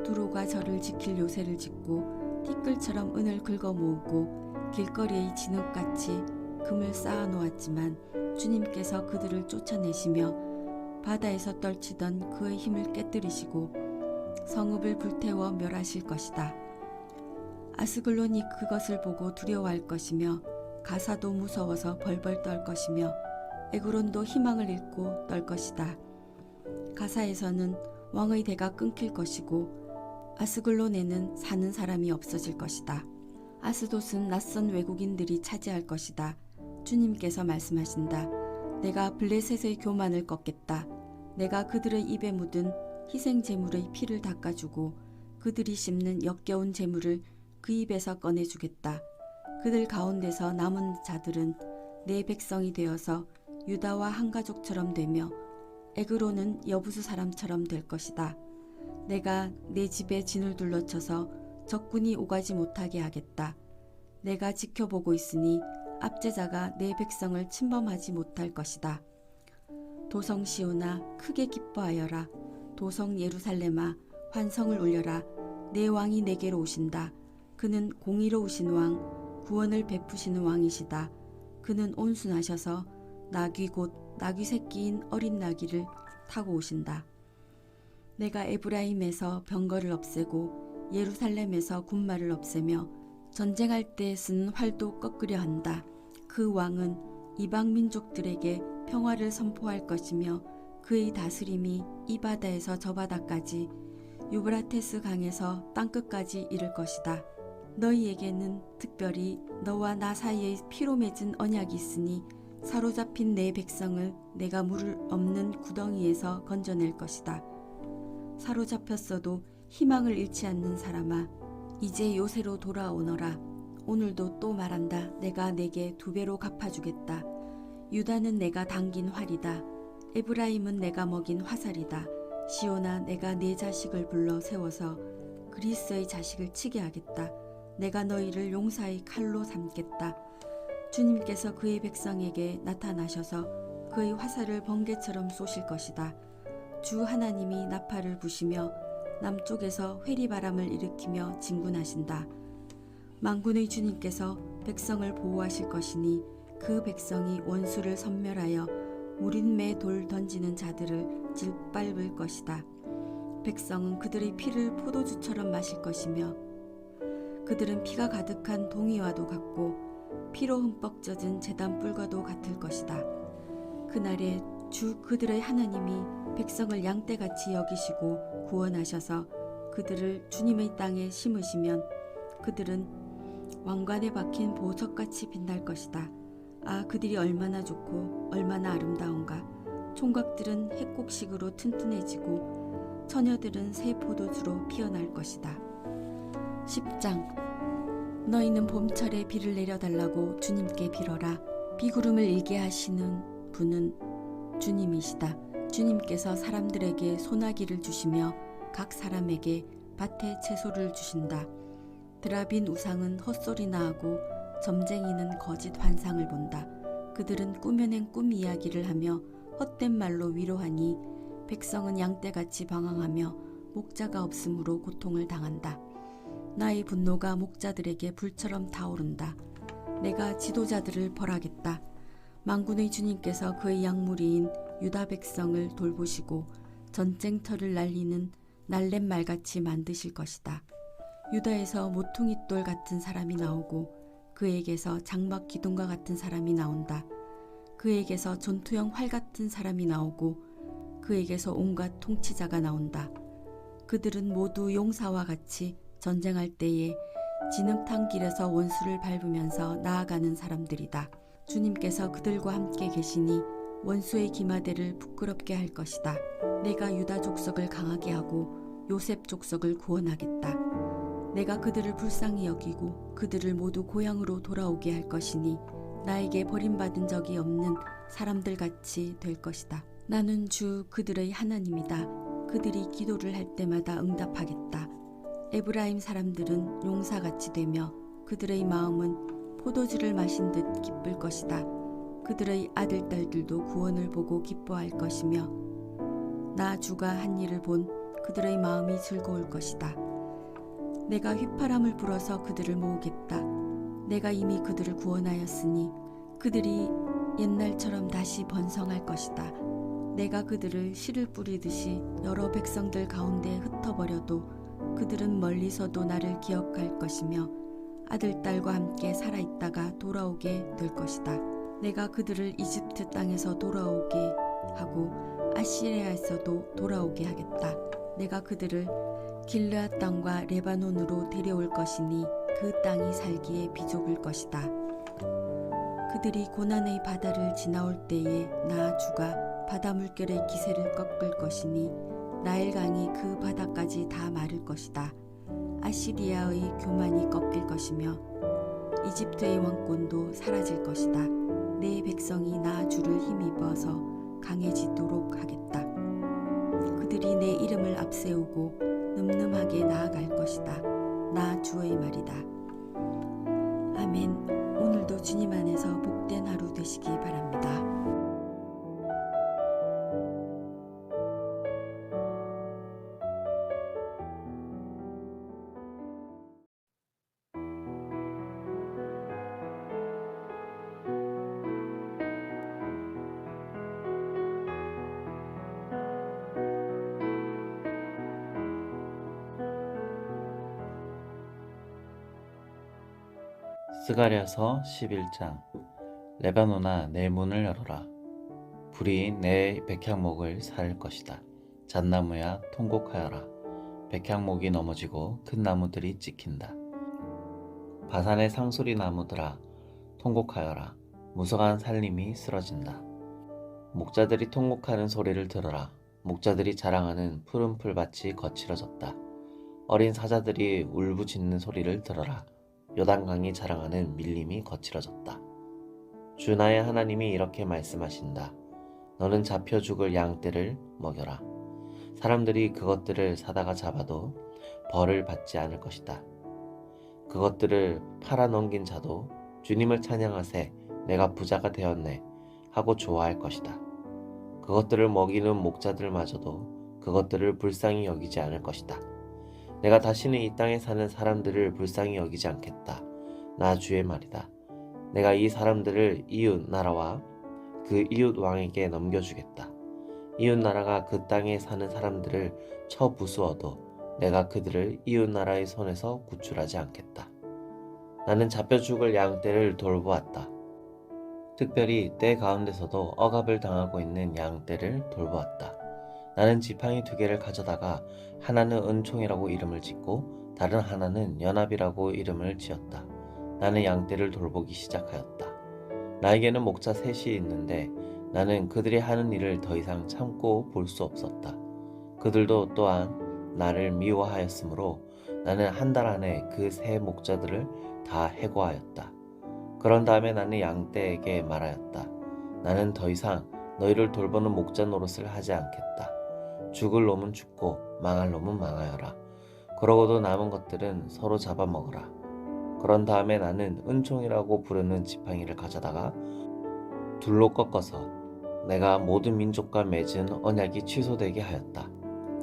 두로가 저를 지킬 요새를 짓고 티끌처럼 은을 긁어 모으고 길거리의 진흙같이 금을 쌓아 놓았지만 주님께서 그들을 쫓아내시며 바다에서 떨치던 그의 힘을 깨뜨리시고 성읍을 불태워 멸하실 것이다. 아스글론이 그것을 보고 두려워할 것이며 가사도 무서워서 벌벌 떨 것이며 에그론도 희망을 잃고 떨 것이다. 가사에서는 왕의 대가 끊길 것이고 아스글론에는 사는 사람이 없어질 것이다. 아스돗은 낯선 외국인들이 차지할 것이다. 주님께서 말씀하신다. 내가 블레셋의 교만을 꺾겠다. 내가 그들의 입에 묻은 희생 제물의 피를 닦아주고 그들이 씹는 역겨운 제물을 그 입에서 꺼내주겠다. 그들 가운데서 남은 자들은 내 백성이 되어서 유다와 한 가족처럼 되며 에그로는 여부수 사람처럼 될 것이다. 내가 내 집에 진을 둘러쳐서 적군이 오가지 못하게 하겠다. 내가 지켜보고 있으니 압제자가 내 백성을 침범하지 못할 것이다. 도성 시온아 크게 기뻐하여라. 도성 예루살렘아 환성을 울려라. 내 왕이 내게로 오신다. 그는 공의로우신 왕, 구원을 베푸시는 왕이시다. 그는 온순하셔서 나귀 곧 나귀 새끼인 어린 나귀를 타고 오신다. 내가 에브라임에서 병거를 없애고 예루살렘에서 군마를 없애며 전쟁할 때 쓴 활도 꺾으려 한다. 그 왕은 이방 민족들에게 평화를 선포할 것이며 그의 다스림이 이 바다에서 저 바다까지 유브라테스 강에서 땅끝까지 이를 것이다. 너희에게는 특별히 너와 나 사이에 피로 맺은 언약이 있으니 사로잡힌 내 백성을 내가 물 없는 구덩이에서 건져낼 것이다. 사로잡혔어도 희망을 잃지 않는 사람아, 이제 요새로 돌아오너라. 오늘도 또 말한다. 내가 내게 2배로 갚아주겠다. 유다는 내가 당긴 활이다. 에브라임은 내가 먹인 화살이다. 시온아, 내가 네 자식을 불러 세워서 그리스의 자식을 치게 하겠다. 내가 너희를 용사의 칼로 삼겠다. 주님께서 그의 백성에게 나타나셔서 그의 화살을 번개처럼 쏘실 것이다. 주 하나님이 나팔을 부시며 남쪽에서 회리바람을 일으키며 진군하신다. 만군의 주님께서 백성을 보호하실 것이니 그 백성이 원수를 섬멸하여 무린매 돌 던지는 자들을 짓밟을 것이다. 백성은 그들의 피를 포도주처럼 마실 것이며 그들은 피가 가득한 동이와도 같고 피로 흠뻑 젖은 제단 뿔과도 같을 것이다. 그날에 주 그들의 하나님이 백성을 양떼같이 여기시고 구원하셔서 그들을 주님의 땅에 심으시면 그들은 왕관에 박힌 보석같이 빛날 것이다. 아, 그들이 얼마나 좋고 얼마나 아름다운가. 총각들은 핵곡식으로 튼튼해지고 처녀들은 새 포도주로 피어날 것이다. 10장. 너희는 봄철에 비를 내려달라고 주님께 빌어라. 비구름을 일게 하시는 분은 주님이시다. 주님께서 사람들에게 소나기를 주시며 각 사람에게 밭에 채소를 주신다. 드라빈 우상은 헛소리나 하고 점쟁이는 거짓 환상을 본다. 그들은 꾸며낸 꿈 이야기를 하며 헛된 말로 위로하니 백성은 양떼같이 방황하며 목자가 없으므로 고통을 당한다. 나의 분노가 목자들에게 불처럼 타오른다. 내가 지도자들을 벌하겠다. 만군의 주님께서 그의 양무리인 유다 백성을 돌보시고 전쟁터를 날리는 날렛말같이 만드실 것이다. 유다에서 모퉁이돌 같은 사람이 나오고 그에게서 장막 기둥과 같은 사람이 나온다. 그에게서 전투형 활 같은 사람이 나오고 그에게서 온갖 통치자가 나온다. 그들은 모두 용사와 같이 전쟁할 때에 진흙탕 길에서 원수를 밟으면서 나아가는 사람들이다. 주님께서 그들과 함께 계시니 원수의 기마대를 부끄럽게 할 것이다. 내가 유다 족속을 강하게 하고 요셉 족속을 구원하겠다. 내가 그들을 불쌍히 여기고 그들을 모두 고향으로 돌아오게 할 것이니 나에게 버림받은 적이 없는 사람들 같이 될 것이다. 나는 주 그들의 하나님이다. 그들이 기도를 할 때마다 응답하겠다. 에브라임 사람들은 용사같이 되며 그들의 마음은 포도주를 마신 듯 기쁠 것이다. 그들의 아들 딸들도 구원을 보고 기뻐할 것이며 나 주가 한 일을 본 그들의 마음이 즐거울 것이다. 내가 휘파람을 불어서 그들을 모으겠다. 내가 이미 그들을 구원하였으니 그들이 옛날처럼 다시 번성할 것이다. 내가 그들을 씨를 뿌리듯이 여러 백성들 가운데 흩어버려도 그들은 멀리서도 나를 기억할 것이며 아들, 딸과 함께 살아있다가 돌아오게 될 것이다. 내가 그들을 이집트 땅에서 돌아오게 하고 아시리아에서도 돌아오게 하겠다. 내가 그들을 길르앗 땅과 레바논으로 데려올 것이니 그 땅이 살기에 비좁을 것이다. 그들이 고난의 바다를 지나올 때에 나 주가 바다 물결의 기세를 꺾을 것이니 나일강이 그 바다까지 다 마를 것이다. 아시리아의 교만이 꺾일 것이며 이집트의 왕권도 사라질 것이다. 내 백성이 나 주를 힘입어서 강해지도록 하겠다. 그들이 내 이름을 앞세우고 늠름하게 나아갈 것이다. 나 주의 말이다. 아멘. 오늘도 주님 안에서 복된 하루 되시기 바랍니다. 스가랴서 11장. 레바논아, 내 문을 열어라. 불이 내 백향목을 살 것이다. 잣나무야, 통곡하여라. 백향목이 넘어지고 큰 나무들이 찍힌다. 바산의 상수리 나무들아, 통곡하여라. 무성한 살림이 쓰러진다. 목자들이 통곡하는 소리를 들어라. 목자들이 자랑하는 푸른 풀밭이 거칠어졌다. 어린 사자들이 울부짖는 소리를 들어라. 요단강이 자랑하는 밀림이 거칠어졌다. 주 나의 하나님이 이렇게 말씀하신다. 너는 잡혀 죽을 양떼를 먹여라. 사람들이 그것들을 사다가 잡아도 벌을 받지 않을 것이다. 그것들을 팔아넘긴 자도 주님을 찬양하세, 내가 부자가 되었네 하고 좋아할 것이다. 그것들을 먹이는 목자들마저도 그것들을 불쌍히 여기지 않을 것이다. 내가 다시는 이 땅에 사는 사람들을 불쌍히 여기지 않겠다. 나 주의 말이다. 내가 이 사람들을 이웃 나라와 그 이웃 왕에게 넘겨주겠다. 이웃 나라가 그 땅에 사는 사람들을 쳐 부수어도 내가 그들을 이웃 나라의 손에서 구출하지 않겠다. 나는 잡혀 죽을 양떼를 돌보았다. 특별히 떼 가운데서도 억압을 당하고 있는 양떼를 돌보았다. 나는 지팡이 2개를 가져다가 하나는 은총이라고 이름을 짓고 다른 하나는 연합이라고 이름을 지었다. 나는 양떼를 돌보기 시작하였다. 나에게는 목자 3이 있는데 나는 그들이 하는 일을 더 이상 참고 볼 수 없었다. 그들도 또한 나를 미워하였으므로 나는 한 달 안에 그 3 목자들을 다 해고하였다. 그런 다음에 나는 양떼에게 말하였다. 나는 더 이상 너희를 돌보는 목자 노릇을 하지 않겠다. 죽을 놈은 죽고 망할 놈은 망하여라. 그러고도 남은 것들은 서로 잡아먹어라. 그런 다음에 나는 은총이라고 부르는 지팡이를 가져다가 둘로 꺾어서 내가 모든 민족과 맺은 언약이 취소되게 하였다.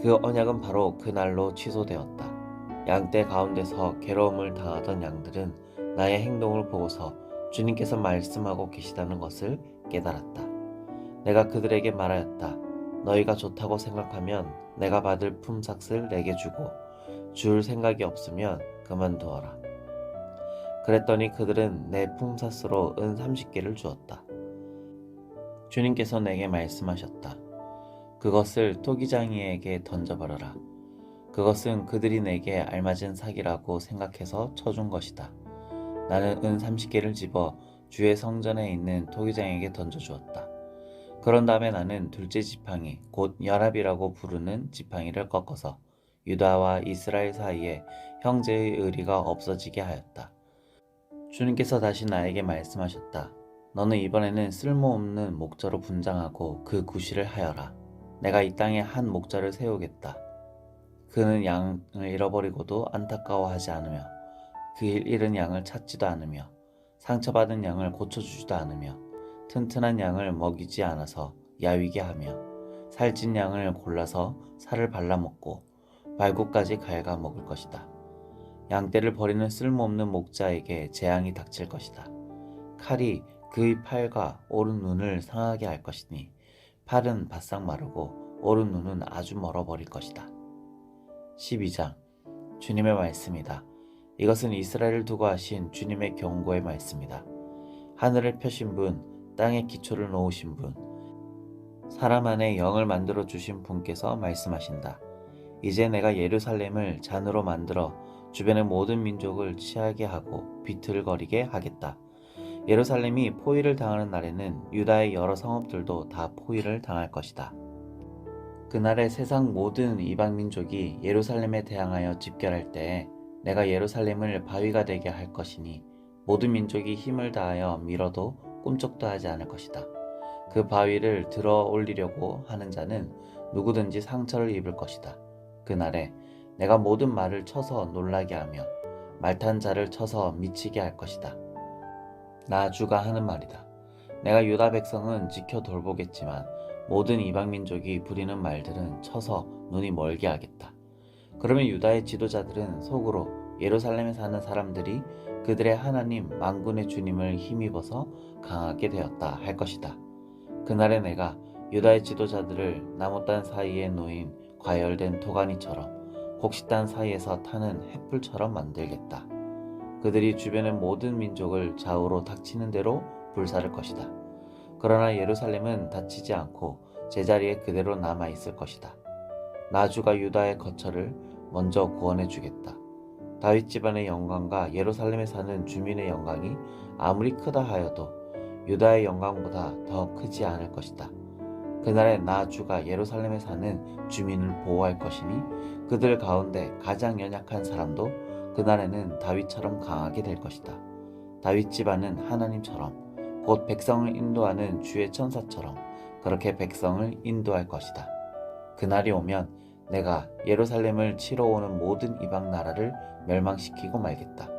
그 언약은 바로 그날로 취소되었다. 양떼 가운데서 괴로움을 당하던 양들은 나의 행동을 보고서 주님께서 말씀하고 계시다는 것을 깨달았다. 내가 그들에게 말하였다. 너희가 좋다고 생각하면 내가 받을 품삯을 내게 주고 줄 생각이 없으면 그만두어라. 그랬더니 그들은 내 품삯으로 은 30개를 주었다. 주님께서 내게 말씀하셨다. 그것을 토기장이에게 던져버려라. 그것은 그들이 내게 알맞은 사기라고 생각해서 쳐준 것이다. 나는 은 30개를 집어 주의 성전에 있는 토기장에게 던져주었다. 그런 다음에 나는 둘째 지팡이, 곧 연합이라고 부르는 지팡이를 꺾어서 유다와 이스라엘 사이에 형제의 의리가 없어지게 하였다. 주님께서 다시 나에게 말씀하셨다. 너는 이번에는 쓸모없는 목자로 분장하고 그 구실을 하여라. 내가 이 땅에 한 목자를 세우겠다. 그는 양을 잃어버리고도 안타까워하지 않으며 길 잃은 양을 찾지도 않으며 상처받은 양을 고쳐주지도 않으며 튼튼한 양을 먹이지 않아서 야위게 하며 살찐 양을 골라서 살을 발라먹고 발굽까지 갉아먹을 것이다. 양떼를 버리는 쓸모없는 목자에게 재앙이 닥칠 것이다. 칼이 그의 팔과 오른 눈을 상하게 할 것이니 팔은 바싹 마르고 오른 눈은 아주 멀어버릴 것이다. 12장. 주님의 말씀이다. 이것은 이스라엘을 두고 하신 주님의 경고의 말씀이다. 하늘을 펴신 분, 땅에 기초를 놓으신 분, 사람 안에 영을 만들어 주신 분께서 말씀하신다. 이제 내가 예루살렘을 잔으로 만들어 주변의 모든 민족을 취하게 하고 비틀거리게 하겠다. 예루살렘이 포위를 당하는 날에는 유다의 여러 성읍들도 다 포위를 당할 것이다. 그날에 세상 모든 이방 민족이 예루살렘에 대항하여 집결할 때에 내가 예루살렘을 바위가 되게 할 것이니 모든 민족이 힘을 다하여 밀어도 꿈쩍도 하지 않을 것이다. 그 바위를 들어 올리려고 하는 자는 누구든지 상처를 입을 것이다. 그날에 내가 모든 말을 쳐서 놀라게 하며 말탄 자를 쳐서 미치게 할 것이다. 나 주가 하는 말이다. 내가 유다 백성은 지켜 돌보겠지만 모든 이방 민족이 부리는 말들은 쳐서 눈이 멀게 하겠다. 그러면 유다의 지도자들은 속으로 예루살렘에 사는 사람들이 그들의 하나님 만군의 주님을 힘입어서 강하게 되었다 할 것이다. 그날에 내가 유다의 지도자들을 나무단 사이에 놓인 과열된 도가니처럼 곡식단 사이에서 타는 횃불처럼 만들겠다. 그들이 주변의 모든 민족을 좌우로 닥치는 대로 불사를 것이다. 그러나 예루살렘은 다치지 않고 제자리에 그대로 남아있을 것이다. 나 주가 유다의 거처를 먼저 구원해 주겠다. 다윗 집안의 영광과 예루살렘에 사는 주민의 영광이 아무리 크다 하여도 유다의 영광보다 더 크지 않을 것이다. 그날에 나 주가 예루살렘에 사는 주민을 보호할 것이니 그들 가운데 가장 연약한 사람도 그날에는 다윗처럼 강하게 될 것이다. 다윗 집안은 하나님처럼 곧 백성을 인도하는 주의 천사처럼 그렇게 백성을 인도할 것이다. 그날이 오면 내가 예루살렘을 치러 오는 모든 이방 나라를 멸망시키고 말겠다.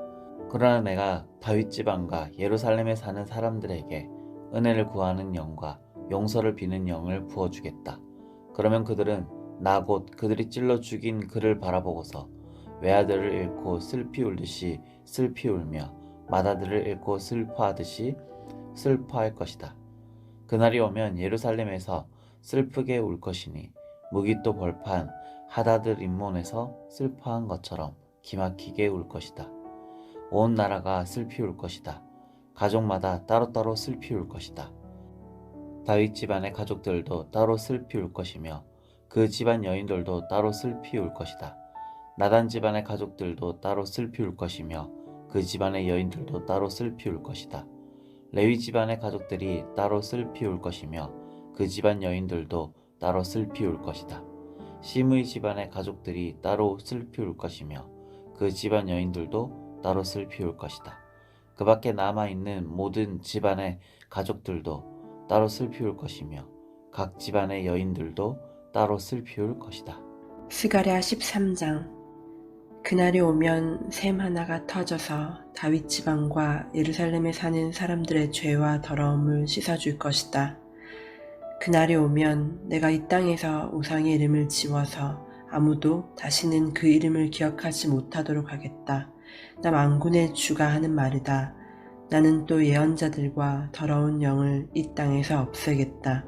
그러나 내가 다윗 집안과 예루살렘에 사는 사람들에게 은혜를 구하는 영과 용서를 비는 영을 부어주겠다. 그러면 그들은 나 곧 그들이 찔러 죽인 그를 바라보고서 외아들을 잃고 슬피 울듯이 슬피 울며 맏아들을 잃고 슬퍼하듯이 슬퍼할 것이다. 그날이 오면 예루살렘에서 슬프게 울 것이니 무기또 벌판 하다드 림몬에서 슬퍼한 것처럼 기막히게 울 것이다. 온 나라가 슬피 울 것이다. 가족마다 따로따로 슬피 울 것이다. 다윗 집안의 가족들도 따로 슬피 울 것이며 그 집안 여인들도 따로 슬피 울 것이다. 나단 집안의 가족들도 따로 슬피 울 것이며 그 집안의 여인들도 따로 슬피 울 것이다. 레위 집안의 가족들이 따로 슬피 울 것이며 그 집안 여인들도 따로 슬피 울 것이다. 시므이 집안의 가족들이 따로 슬피 울 것이며 그 집안 여인들도 따로 슬피 울 것이다. 그 밖에 남아있는 모든 집안의 가족들도 따로 슬피 울 것이며 각 집안의 여인들도 따로 슬피 울 것이다. 스가랴 13장. 그날이 오면 샘 하나가 터져서 다윗 지방과 예루살렘에 사는 사람들의 죄와 더러움을 씻어줄 것이다. 그날이 오면 내가 이 땅에서 우상의 이름을 지워서 아무도 다시는 그 이름을 기억하지 못하도록 하겠다. 나 만군의 주가 하는 말이다. 나는 또 예언자들과 더러운 영을 이 땅에서 없애겠다.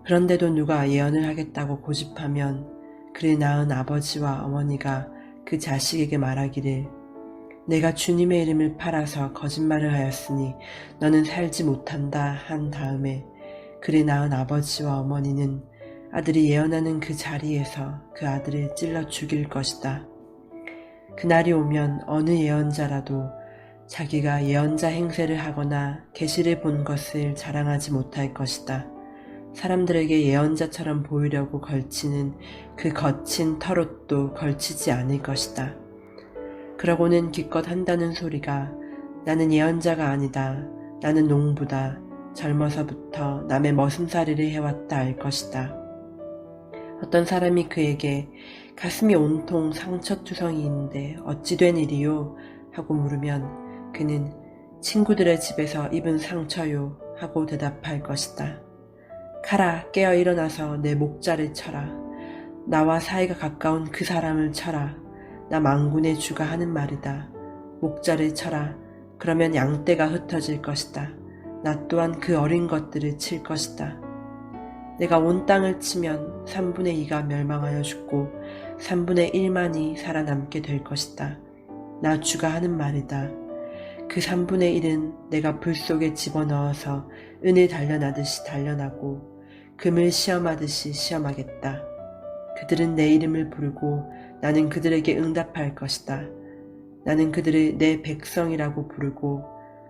그런데도 누가 예언을 하겠다고 고집하면 그를 낳은 아버지와 어머니가 그 자식에게 말하기를 내가 주님의 이름을 팔아서 거짓말을 하였으니 너는 살지 못한다 한 다음에 그를 낳은 아버지와 어머니는 아들이 예언하는 그 자리에서 그 아들을 찔러 죽일 것이다. 그날이 오면 어느 예언자라도 자기가 예언자 행세를 하거나 계시를 본 것을 자랑하지 못할 것이다. 사람들에게 예언자처럼 보이려고 걸치는 그 거친 털옷도 걸치지 않을 것이다. 그러고는 기껏 한다는 소리가 나는 예언자가 아니다. 나는 농부다. 젊어서부터 남의 머슴살이를 해왔다 할 것이다. 어떤 사람이 그에게 가슴이 온통 상처투성이인데 어찌 된 일이요? 하고 물으면 그는 친구들의 집에서 입은 상처요 하고 대답할 것이다. 가라, 깨어 일어나서 내 목자를 쳐라. 나와 사이가 가까운 그 사람을 쳐라. 나 만군의 주가 하는 말이다. 목자를 쳐라. 그러면 양떼가 흩어질 것이다. 나 또한 그 어린 것들을 칠 것이다. 내가 온 땅을 치면 3분의 2가 멸망하여 죽고 3분의 1만이 살아남게 될 것이다. 나 주가 하는 말이다. 그 3분의 1은 내가 불 속에 집어넣어서 은을 단련하듯이 단련하고 금을 시험하듯이 시험하겠다. 그들은 내 이름을 부르고 나는 그들에게 응답할 것이다. 나는 그들을 내 백성이라고 부르고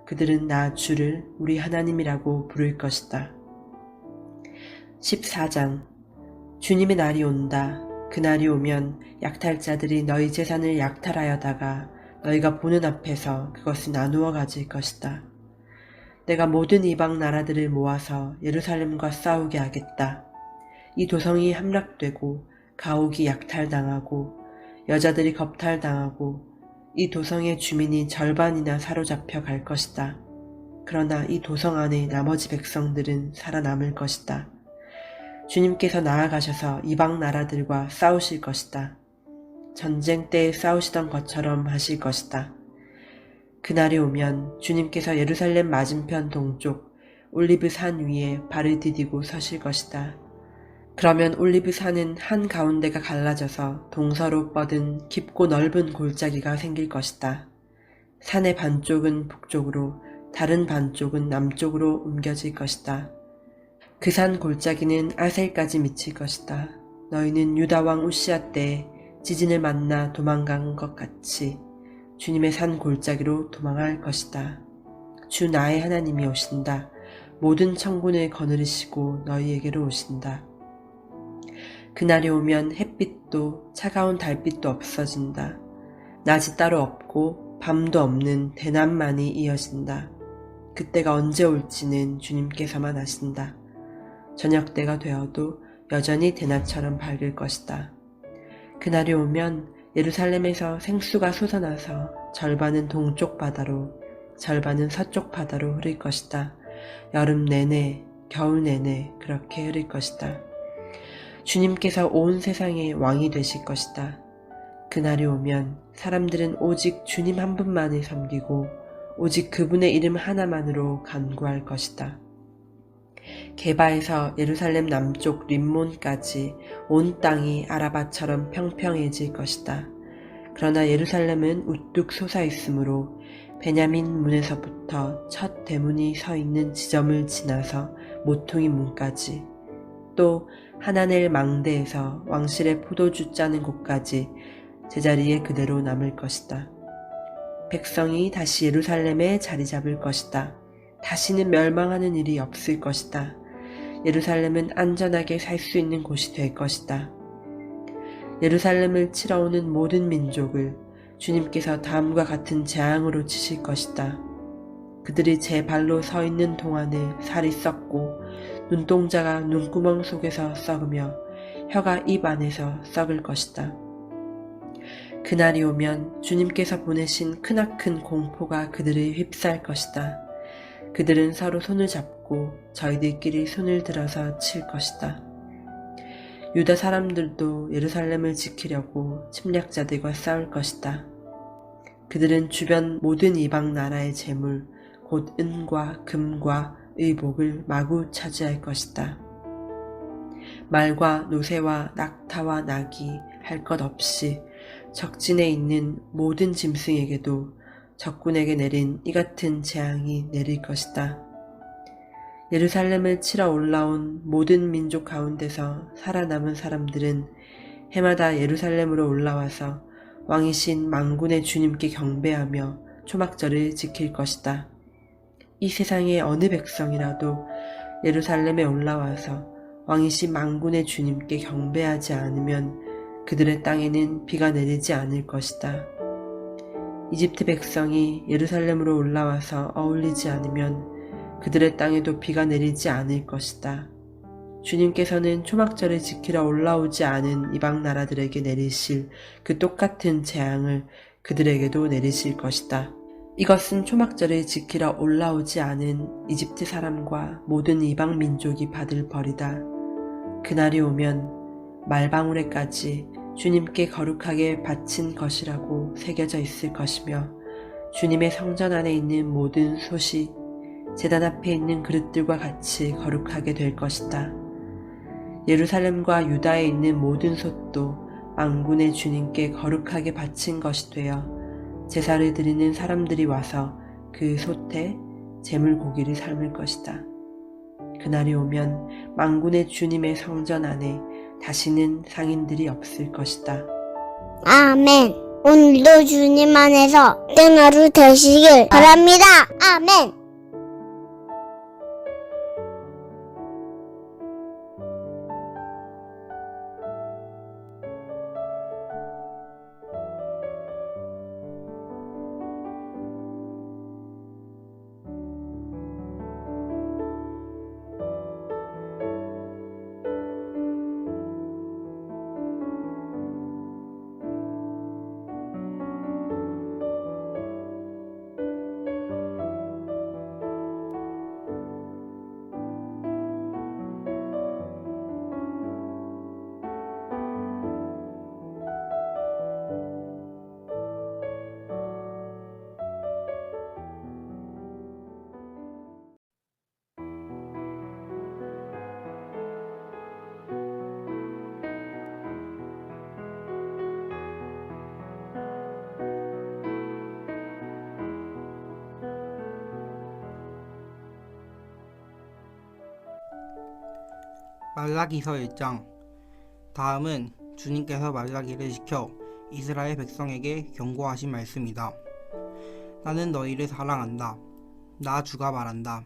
그들은 나 주를 우리 하나님이라고 부를 것이다. 14장 주님의 날이 온다. 그 날이 오면 약탈자들이 너희 재산을 약탈하여다가 너희가 보는 앞에서 그것을 나누어 가질 것이다. 내가 모든 이방 나라들을 모아서 예루살렘과 싸우게 하겠다. 이 도성이 함락되고 가옥이 약탈당하고 여자들이 겁탈당하고 이 도성의 주민이 절반이나 사로잡혀 갈 것이다. 그러나 이 도성 안에 나머지 백성들은 살아남을 것이다. 주님께서 나아가셔서 이방 나라들과 싸우실 것이다. 전쟁 때에 싸우시던 것처럼 하실 것이다. 그날이 오면 주님께서 예루살렘 맞은편 동쪽 올리브 산 위에 발을 디디고 서실 것이다. 그러면 올리브 산은 한 가운데가 갈라져서 동서로 뻗은 깊고 넓은 골짜기가 생길 것이다. 산의 반쪽은 북쪽으로 다른 반쪽은 남쪽으로 옮겨질 것이다. 그 산 골짜기는 아셀까지 미칠 것이다. 너희는 유다왕 우시아 때에 지진을 만나 도망간 것 같이 주님의 산 골짜기로 도망할 것이다. 주 나의 하나님이 오신다. 모든 천군을 거느리시고 너희에게로 오신다. 그날이 오면 햇빛도 차가운 달빛도 없어진다. 낮이 따로 없고 밤도 없는 대낮만이 이어진다. 그때가 언제 올지는 주님께서만 아신다. 저녁 때가 되어도 여전히 대낮처럼 밝을 것이다. 그날이 오면 예루살렘에서 생수가 솟아나서 절반은 동쪽 바다로 절반은 서쪽 바다로 흐를 것이다. 여름 내내 겨울 내내 그렇게 흐를 것이다. 주님께서 온 세상의 왕이 되실 것이다. 그날이 오면 사람들은 오직 주님 한 분만을 섬기고 오직 그분의 이름 하나만으로 간구할 것이다. 게바에서 예루살렘 남쪽 림몬까지 온 땅이 아라바처럼 평평해질 것이다. 그러나 예루살렘은 우뚝 솟아있으므로 베냐민 문에서부터 첫 대문이 서 있는 지점을 지나서 모퉁이 문까지 또 하나넬 망대에서 왕실의 포도주 짜는 곳까지 제자리에 그대로 남을 것이다. 백성이 다시 예루살렘에 자리 잡을 것이다. 다시는 멸망하는 일이 없을 것이다. 예루살렘은 안전하게 살 수 있는 곳이 될 것이다. 예루살렘을 치러 오는 모든 민족을 주님께서 다음과 같은 재앙으로 치실 것이다. 그들이 제 발로 서 있는 동안에 살이 썩고 눈동자가 눈구멍 속에서 썩으며 혀가 입 안에서 썩을 것이다. 그날이 오면 주님께서 보내신 크나큰 공포가 그들을 휩싸일 것이다. 그들은 서로 손을 잡고 저희들끼리 손을 들어서 칠 것이다. 유다 사람들도 예루살렘을 지키려고 침략자들과 싸울 것이다. 그들은 주변 모든 이방 나라의 재물, 곧 은과 금과 의복을 마구 차지할 것이다. 말과 노새와 낙타와 낙이 할 것 없이 적진에 있는 모든 짐승에게도 적군에게 내린 이 같은 재앙이 내릴 것이다. 예루살렘을 치러 올라온 모든 민족 가운데서 살아남은 사람들은 해마다 예루살렘으로 올라와서 왕이신 만군의 주님께 경배하며 초막절을 지킬 것이다. 이 세상의 어느 백성이라도 예루살렘에 올라와서 왕이신 만군의 주님께 경배하지 않으면 그들의 땅에는 비가 내리지 않을 것이다. 이집트 백성이 예루살렘으로 올라와서 어울리지 않으면 그들의 땅에도 비가 내리지 않을 것이다. 주님께서는 초막절을 지키러 올라오지 않은 이방 나라들에게 내리실 그 똑같은 재앙을 그들에게도 내리실 것이다. 이것은 초막절을 지키러 올라오지 않은 이집트 사람과 모든 이방 민족이 받을 벌이다. 그날이 오면 말방울에까지 주님께 거룩하게 바친 것이라고 새겨져 있을 것이며 주님의 성전 안에 있는 모든 솥이 제단 앞에 있는 그릇들과 같이 거룩하게 될 것이다. 예루살렘과 유다에 있는 모든 솥도 만군의 주님께 거룩하게 바친 것이 되어 제사를 드리는 사람들이 와서 그 솥에 제물 고기를 삶을 것이다. 그날이 오면 만군의 주님의 성전 안에 다시는 상인들이 없을 것이다. 아멘. 오늘도 주님 안에서 된 하루 되시길 바랍니다. 아멘. 말라기서 1장. 다음은 주님께서 말라기를 시켜 이스라엘 백성에게 경고하신 말씀이다. 나는 너희를 사랑한다. 나 주가 말한다.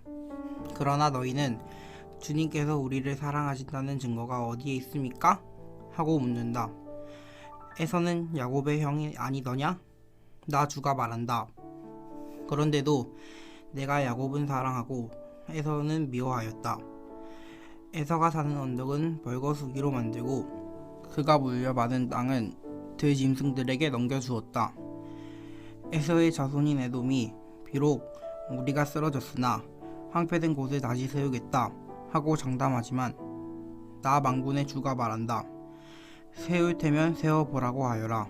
그러나 너희는 주님께서 우리를 사랑하신다는 증거가 어디에 있습니까? 하고 묻는다. 에서는 야곱의 형이 아니더냐? 나 주가 말한다. 그런데도 내가 야곱은 사랑하고 에서는 미워하였다. 에서가 사는 언덕은 벌거숭이로 만들고 그가 물려받은 땅은 들짐승들에게 넘겨주었다. 에서의 자손인 에돔이 비록 우리가 쓰러졌으나 황폐된 곳을 다시 세우겠다 하고 장담하지만 나 만군의 주가 말한다. 세울 테면 세워보라고 하여라.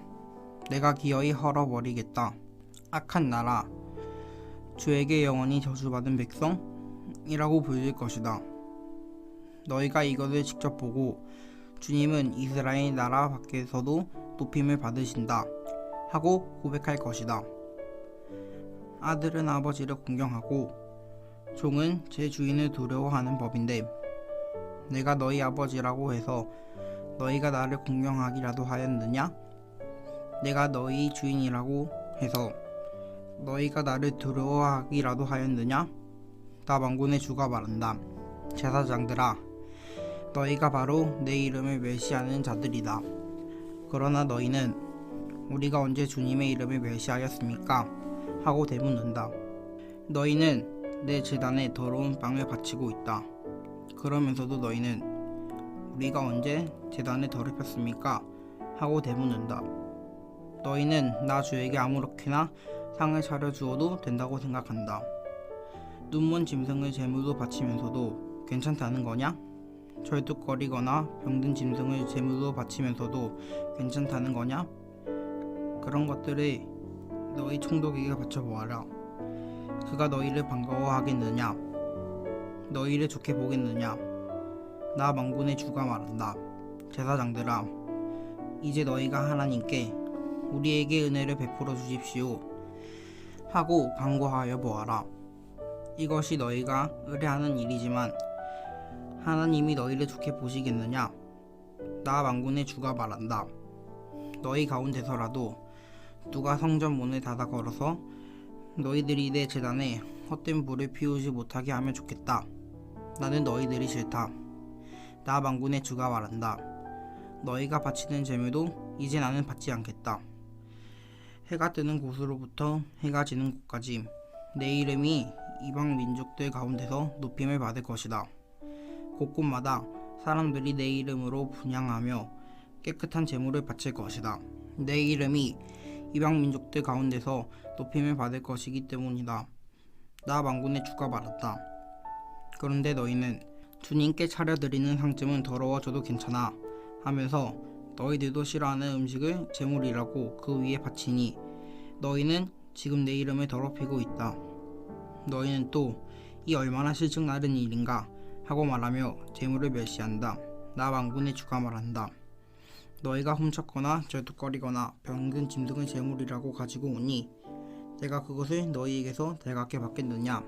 내가 기어이 헐어버리겠다. 악한 나라, 주에게 영원히 저주받은 백성이라고 불릴 것이다. 너희가 이것을 직접 보고 주님은 이스라엘 나라 밖에서도 높임을 받으신다 하고 고백할 것이다. 아들은 아버지를 공경하고 종은 제 주인을 두려워하는 법인데 내가 너희 아버지라고 해서 너희가 나를 공경하기라도 하였느냐? 내가 너희 주인이라고 해서 너희가 나를 두려워하기라도 하였느냐? 나 만군의 주가 말한다. 제사장들아, 너희가 바로 내 이름을 멸시하는 자들이다. 그러나 너희는 우리가 언제 주님의 이름을 멸시하였습니까? 하고 대묻는다. 너희는 내 제단에 더러운 빵을 바치고 있다. 그러면서도 너희는 우리가 언제 제단에 더럽혔습니까? 하고 대묻는다. 너희는 나 주에게 아무렇게나 상을 차려주어도 된다고 생각한다. 눈먼 짐승을 제물로 바치면서도 괜찮다는 거냐? 절뚝거리거나 병든 짐승을 제물로 바치면서도 괜찮다는 거냐? 그런 것들을 너희 총독에게 바쳐보아라. 그가 너희를 반가워하겠느냐? 너희를 좋게 보겠느냐? 나 만군의 주가 말한다. 제사장들아, 이제 너희가 하나님께 우리에게 은혜를 베풀어 주십시오 하고 간구하여 보아라. 이것이 너희가 의뢰하는 일이지만 하나님이 너희를 좋게 보시겠느냐? 나 만군의 주가 말한다. 너희 가운데서라도 누가 성전 문을 닫아 걸어서 너희들이 내 제단에 헛된 불을 피우지 못하게 하면 좋겠다. 나는 너희들이 싫다. 나 만군의 주가 말한다. 너희가 바치는 제물도 이제 나는 받지 않겠다. 해가 뜨는 곳으로부터 해가 지는 곳까지 내 이름이 이방 민족들 가운데서 높임을 받을 것이다. 곳곳마다 사람들이 내 이름으로 분향하며 깨끗한 제물을 바칠 것이다. 내 이름이 이방 민족들 가운데서 높임을 받을 것이기 때문이다. 나 만군의 주가 말했다. 그런데 너희는 주님께 차려드리는 상쯤은 더러워져도 괜찮아 하면서 너희들도 싫어하는 음식을 제물이라고 그 위에 바치니 너희는 지금 내 이름을 더럽히고 있다. 너희는 또 이 얼마나 실증나는 일인가 하고 말하며 제물을 멸시한다. 나 만군의 주가 말한다. 너희가 훔쳤거나 절뚝거리거나 병든 짐승을 제물이라고 가지고 오니 내가 그것을 너희에게서 달갑게 받겠느냐?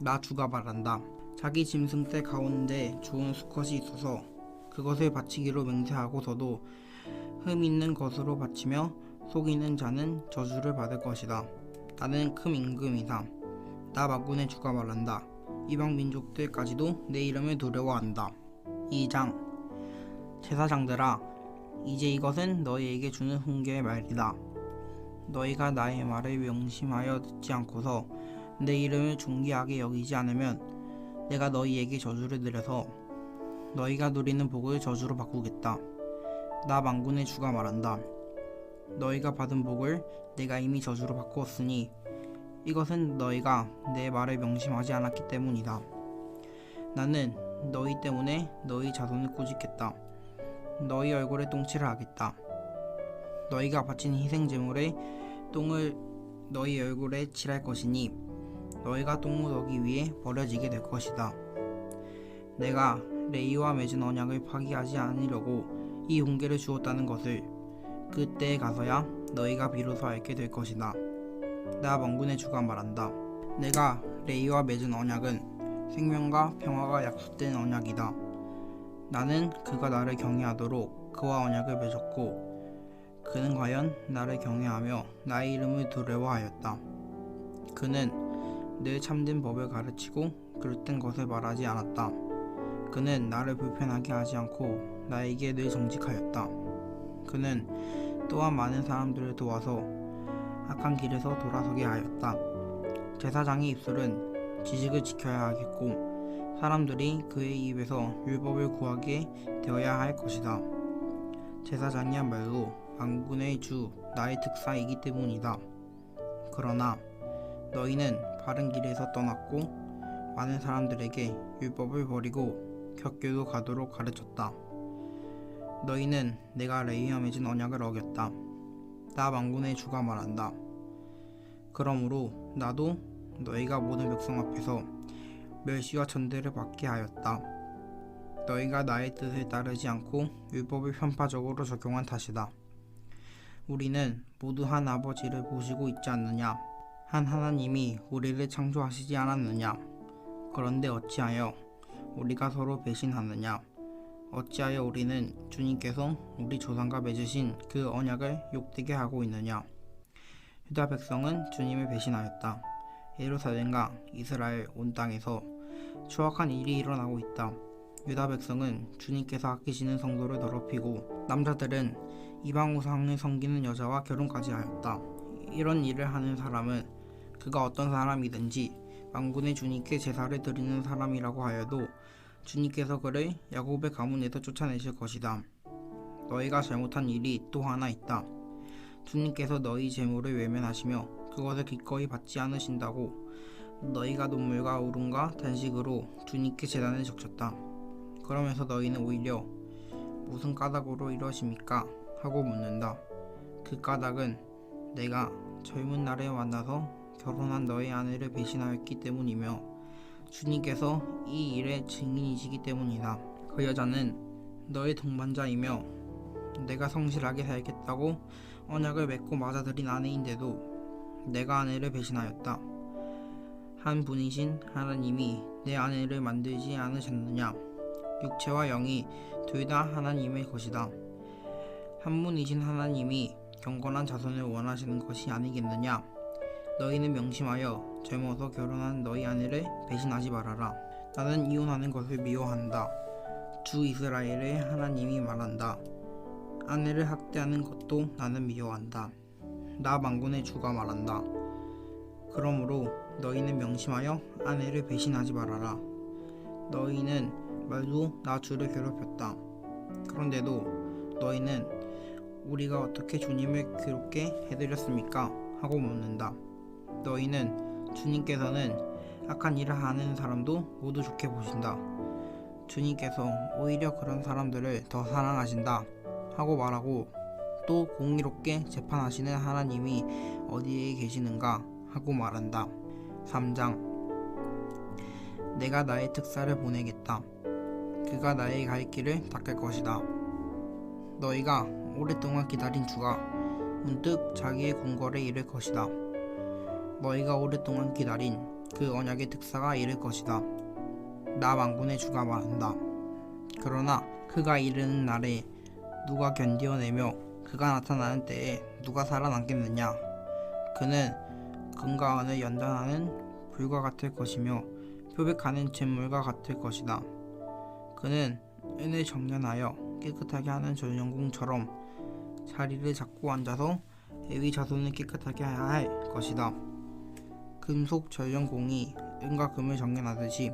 나 주가 말한다. 자기 짐승 떼 가운데 좋은 수컷이 있어서 그것을 바치기로 맹세하고서도 흠 있는 것으로 바치며 속이는 자는 저주를 받을 것이다. 나는 큰 임금이다. 나 만군의 주가 말한다. 이방 민족들까지도 내 이름을 두려워한다. 2장 제사장들아, 이제 이것은 너희에게 주는 훈계의 말이다. 너희가 나의 말을 명심하여 듣지 않고서 내 이름을 존귀하게 여기지 않으면 내가 너희에게 저주를 내려서 너희가 누리는 복을 저주로 바꾸겠다. 나 만군의 주가 말한다. 너희가 받은 복을 내가 이미 저주로 바꾸었으니 이것은 너희가 내 말을 명심하지 않았기 때문이다. 나는 너희 때문에 너희 자손을 꾸짖겠다. 너희 얼굴에 똥칠을 하겠다. 너희가 바친 희생제물의 똥을 너희 얼굴에 칠할 것이니 너희가 똥무더기 위에 버려지게 될 것이다. 내가 레위와 맺은 언약을 파기하지 않으려고 이 훈계를 주었다는 것을 그때에 가서야 너희가 비로소 알게 될 것이다. 나 만군의 주가 말한다. 내가 레위와 맺은 언약은 생명과 평화가 약속된 언약이다. 나는 그가 나를 경외하도록 그와 언약을 맺었고 그는 과연 나를 경외하며 나의 이름을 두려워하였다. 그는 늘 참된 법을 가르치고 그릇된 것을 말하지 않았다. 그는 나를 불편하게 하지 않고 나에게 늘 정직하였다. 그는 또한 많은 사람들을 도와서 악한 길에서 돌아서게 하였다. 제사장의 입술은 지식을 지켜야 하겠고 사람들이 그의 입에서 율법을 구하게 되어야 할 것이다. 제사장이야말로 만군의 주 나의 특사이기 때문이다. 그러나 너희는 바른 길에서 떠났고 많은 사람들에게 율법을 버리고 격교도 가도록 가르쳤다. 너희는 내가 레위와 맺은 언약을 어겼다. 나 만군의 주가 말한다. 그러므로 나도 너희가 모든 백성 앞에서 멸시와 전대를 받게 하였다. 너희가 나의 뜻을 따르지 않고 율법을 편파적으로 적용한 탓이다. 우리는 모두 한 아버지를 모시고 있지 않느냐? 한 하나님이 우리를 창조하시지 않았느냐? 그런데 어찌하여 우리가 서로 배신하느냐? 어찌하여 우리는 주님께서 우리 조상과 맺으신 그 언약을 욕되게 하고 있느냐? 유다 백성은 주님을 배신하였다. 예루살렘과 이스라엘 온 땅에서 추악한 일이 일어나고 있다. 유다 백성은 주님께서 아끼시는 성도를 더럽히고 남자들은 이방 우상을 섬기는 여자와 결혼까지 하였다. 이런 일을 하는 사람은 그가 어떤 사람이든지 만군의 주님께 제사를 드리는 사람이라고 하여도 주님께서 그를 야곱의 가문에서 쫓아내실 것이다. 너희가 잘못한 일이 또 하나 있다. 주님께서 너희 재물을 외면하시며 그것을 기꺼이 받지 않으신다고 너희가 눈물과 울음과 단식으로 주님께 제단을 적셨다. 그러면서 너희는 오히려 무슨 까닭으로 이러십니까? 하고 묻는다. 그 까닭은 내가 젊은 날에 만나서 결혼한 너의 아내를 배신하였기 때문이며 주님께서 이 일의 증인이시기 때문이다. 그 여자는 너의 동반자이며 내가 성실하게 살겠다고 언약을 맺고 맞아들인 아내인데도 내가 아내를 배신하였다. 한 분이신 하나님이 내 아내를 만들지 않으셨느냐? 육체와 영이 둘 다 하나님의 것이다. 한 분이신 하나님이 경건한 자손을 원하시는 것이 아니겠느냐? 너희는 명심하여 젊어서 결혼한 너희 아내를 배신하지 말아라. 나는 이혼하는 것을 미워한다. 주 이스라엘의 하나님이 말한다. 아내를 학대하는 것도 나는 미워한다. 나 만군의 주가 말한다. 그러므로 너희는 명심하여 아내를 배신하지 말아라. 너희는 말로 나 주를 괴롭혔다. 그런데도 너희는 우리가 어떻게 주님을 괴롭게 해드렸습니까? 하고 묻는다. 너희는 주님께서는 악한 일을 하는 사람도 모두 좋게 보신다. 주님께서 오히려 그런 사람들을 더 사랑하신다. 하고 말하고 또 공의롭게 재판하시는 하나님이 어디에 계시는가? 하고 말한다. 3장 내가 나의 특사를 보내겠다. 그가 나의 갈 길을 닦을 것이다. 너희가 오랫동안 기다린 주가 문득 자기의 궁궐에 이를 것이다. 너희가 오랫동안 기다린 그 언약의 특사가 이를 것이다. 나 만군의 주가 말한다. 그러나 그가 이르는 날에 누가 견디어내며 그가 나타나는 때에 누가 살아남겠느냐? 그는 금과 은을 연단하는 불과 같을 것이며 표백하는 잿물과 같을 것이다. 그는 은을 정련하여 깨끗하게 하는 전용궁처럼 자리를 잡고 앉아서 레위 자손을 깨끗하게 해야 할 것이다. 금속 전용궁이 은과 금을 정련하듯이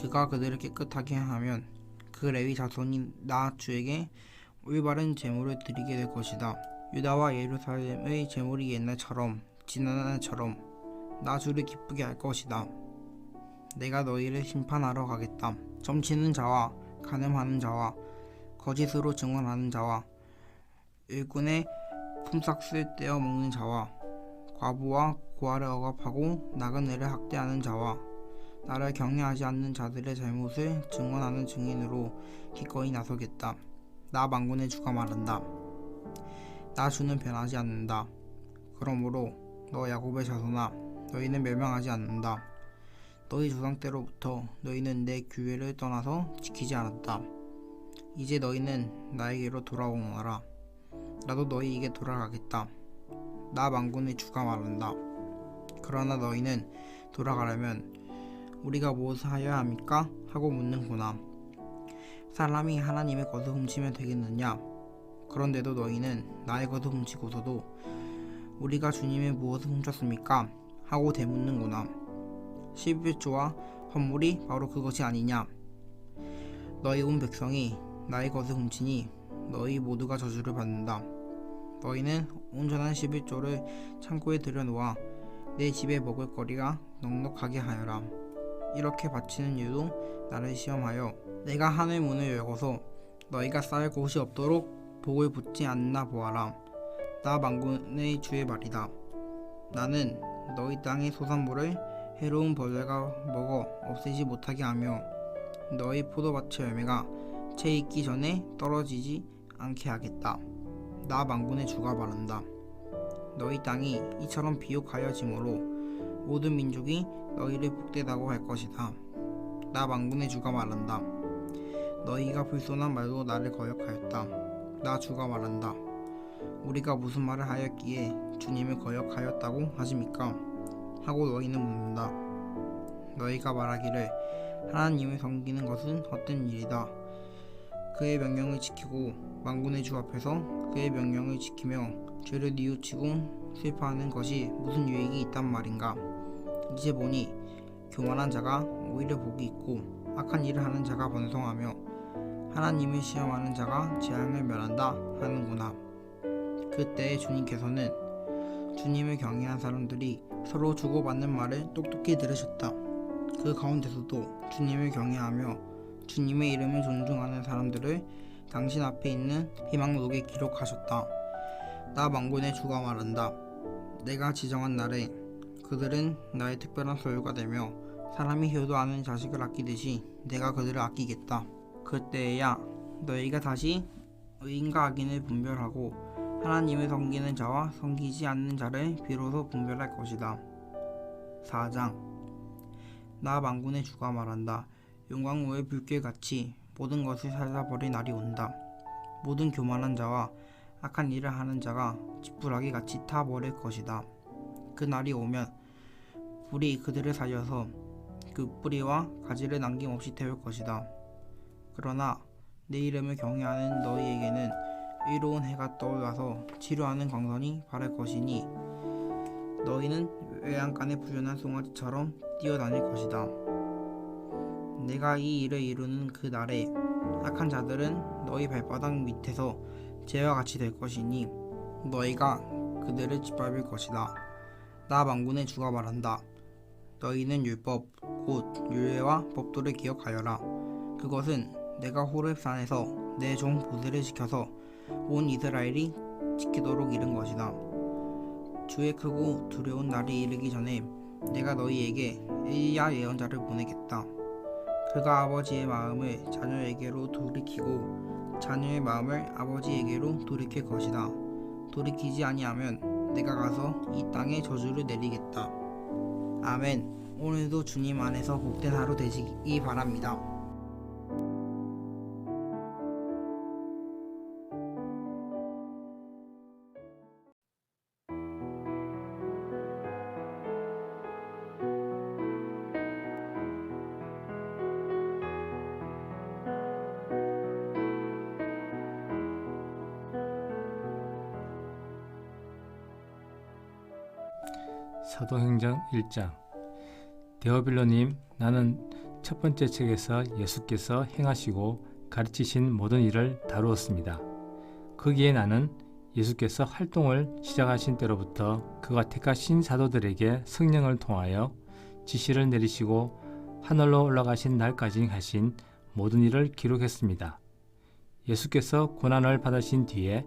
그가 그들을 깨끗하게 하면 그 레위 자손이 나 주에게 올바른 제물을 드리게 될 것이다. 유다와 예루살렘의 제물이 옛날처럼 지난날처럼 나 주를 기쁘게 할 것이다. 내가 너희를 심판하러 가겠다. 점치는 자와 간음하는 자와 거짓으로 증언하는 자와 일꾼의 품삯을 떼어 먹는 자와 과부와 고아를 억압하고 나그네를 학대하는 자와 나를 경외하지 않는 자들의 잘못을 증언하는 증인으로 기꺼이 나서겠다. 나 만군의 주가 말한다. 나 주는 변하지 않는다. 그러므로 너 야곱의 자손아, 너희는 멸망하지 않는다. 너희 조상 때로부터 너희는 내 규례를 떠나서 지키지 않았다. 이제 너희는 나에게로 돌아오너라. 나도 너희에게 돌아가겠다. 나 만군의 주가 말한다. 그러나 너희는 돌아가려면 우리가 무엇을 하여야 합니까? 하고 묻는구나. 사람이 하나님의 것을 훔치면 되겠느냐? 그런데도 너희는 나의 것을 훔치고서도 우리가 주님의 무엇을 훔쳤습니까? 하고 되묻는구나. 11조와 헌물이 바로 그것이 아니냐? 너희 온 백성이 나의 것을 훔치니 너희 모두가 저주를 받는다. 너희는 온전한 11조를 창고에 들여놓아 내 집에 먹을 거리가 넉넉하게 하여라. 이렇게 바치는 이유도 나를 시험하여 내가 하늘 문을 열고서 너희가 쌓을 곳이 없도록 복을 붓지 않나 보아라. 나 만군의 주의 말이다. 나는 너희 땅의 소산물을 해로운 벌레가 먹어 없애지 못하게 하며 너희 포도밭의 열매가 채 익기 전에 떨어지지 않게 하겠다. 나 만군의 주가 말한다. 너희 땅이 이처럼 비옥하여지므로 모든 민족이 너희를 복되다고 할 것이다. 나 만군의 주가 말한다. 너희가 불손한 말로 나를 거역하였다. 나 주가 말한다. 우리가 무슨 말을 하였기에 주님을 거역하였다고 하십니까? 하고 너희는 묻는다. 너희가 말하기를 하나님을 섬기는 것은 헛된 일이다. 그의 명령을 지키고 만군의 주 앞에서 그의 명령을 지키며 죄를 뉘우치고 슬퍼하는 것이 무슨 유익이 있단 말인가? 이제 보니 교만한 자가 오히려 복이 있고 악한 일을 하는 자가 번성하며 하나님을 시험하는 자가 재앙을 면한다 하는구나. 그때 주님께서는 주님을 경외한 사람들이 서로 주고받는 말을 똑똑히 들으셨다. 그 가운데서도 주님을 경외하며 주님의 이름을 존중하는 사람들을 당신 앞에 있는 희망록에 기록하셨다. 나 만군의 주가 말한다. 내가 지정한 날에 그들은 나의 특별한 소유가 되며 사람이 효도하는 자식을 아끼듯이 내가 그들을 아끼겠다. 그때에야 너희가 다시 의인과 악인을 분별하고 하나님을 섬기는 자와 섬기지 않는 자를 비로소 분별할 것이다. 4장. 나 만군의 주가 말한다. 용광로의 불길같이 모든 것을 살다버릴 날이 온다. 모든 교만한 자와 악한 일을 하는 자가 지푸라기 같이 타버릴 것이다. 그 날이 오면 불이 그들을 살려서 그 뿌리와 가지를 남김없이 태울 것이다. 그러나 내 이름을 경외하는 너희에게는 의로운 해가 떠올라서 치료하는 광선이 바랄 것이니 너희는 외양간에 부연한 송아지처럼 뛰어다닐 것이다. 내가 이 일을 이루는 그 날에 악한 자들은 너희 발바닥 밑에서 재와 같이 될 것이니 너희가 그들을 짓밟을 것이다. 나 만군의 주가 말한다. 너희는 율법 곧 율례와 법도를 기억하여라. 그것은 내가 호렙산에서 내 종 모세를 지켜서 온 이스라엘이 지키도록 이른 것이다. 주의 크고 두려운 날이 이르기 전에 내가 너희에게 엘리야 예언자를 보내겠다. 그가 아버지의 마음을 자녀에게로 돌이키고 자녀의 마음을 아버지에게로 돌이킬 것이다. 돌이키지 아니하면 내가 가서 이 땅에 저주를 내리겠다. 아멘. 오늘도 주님 안에서 복된 하루 되시기 바랍니다. 사도행전 1장. 데오빌로님, 나는 첫 번째 책에서 예수께서 행하시고 가르치신 모든 일을 다루었습니다. 거기에 나는 예수께서 활동을 시작하신 때로부터 그가 택하신 사도들에게 성령을 통하여 지시를 내리시고 하늘로 올라가신 날까지 하신 모든 일을 기록했습니다. 예수께서 고난을 받으신 뒤에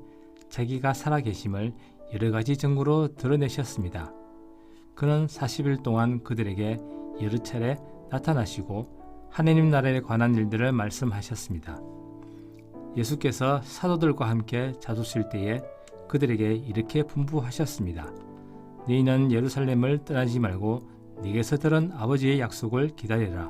자기가 살아계심을 여러 가지 증거로 드러내셨습니다. 그는 40일 동안 그들에게 여러 차례 나타나시고 하느님 나라에 관한 일들을 말씀하셨습니다. 예수께서 사도들과 함께 자두실 때에 그들에게 이렇게 분부하셨습니다. 너희는 예루살렘을 떠나지 말고 네게서 들은 아버지의 약속을 기다리라.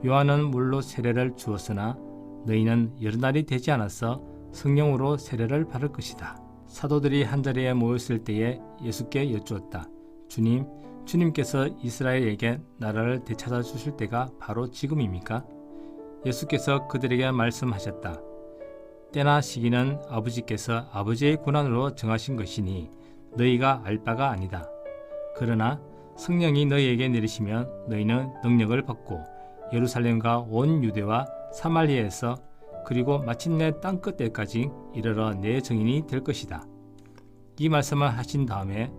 요한은 물로 세례를 주었으나 너희는 여러 날이 되지 않아서 성령으로 세례를 받을 것이다. 사도들이 한자리에 모였을 때에 예수께 여쭈었다. 주님, 주님께서 이스라엘에게 나라를 되찾아 주실 때가 바로 지금입니까? 예수께서 그들에게 말씀하셨다. 때나 시기는 아버지께서 아버지의 권한으로 정하신 것이니 너희가 알 바가 아니다. 그러나 성령이 너희에게 내리시면 너희는 능력을 받고 예루살렘과 온 유대와 사말리아에서 그리고 마침내 땅 끝에까지 이르러 내 증인이 될 것이다. 이 말씀을 하신 다음에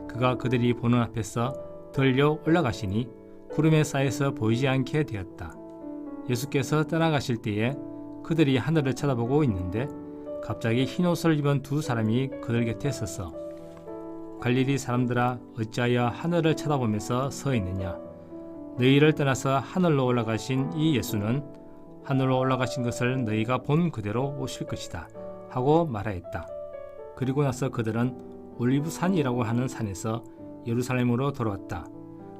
그가 그들이 보는 앞에서 들려 올라가시니 구름에 쌓여서 보이지 않게 되었다. 예수께서 떠나가실 때에 그들이 하늘을 쳐다보고 있는데 갑자기 흰옷을 입은 두 사람이 그들 곁에 섰어. 갈릴리 사람들아, 어찌하여 하늘을 쳐다보면서 서 있느냐? 너희를 떠나서 하늘로 올라가신 이 예수는 하늘로 올라가신 것을 너희가 본 그대로 오실 것이다 하고 말하였다. 그리고 나서 그들은 올리브산이라고 하는 산에서 예루살렘으로 돌아왔다.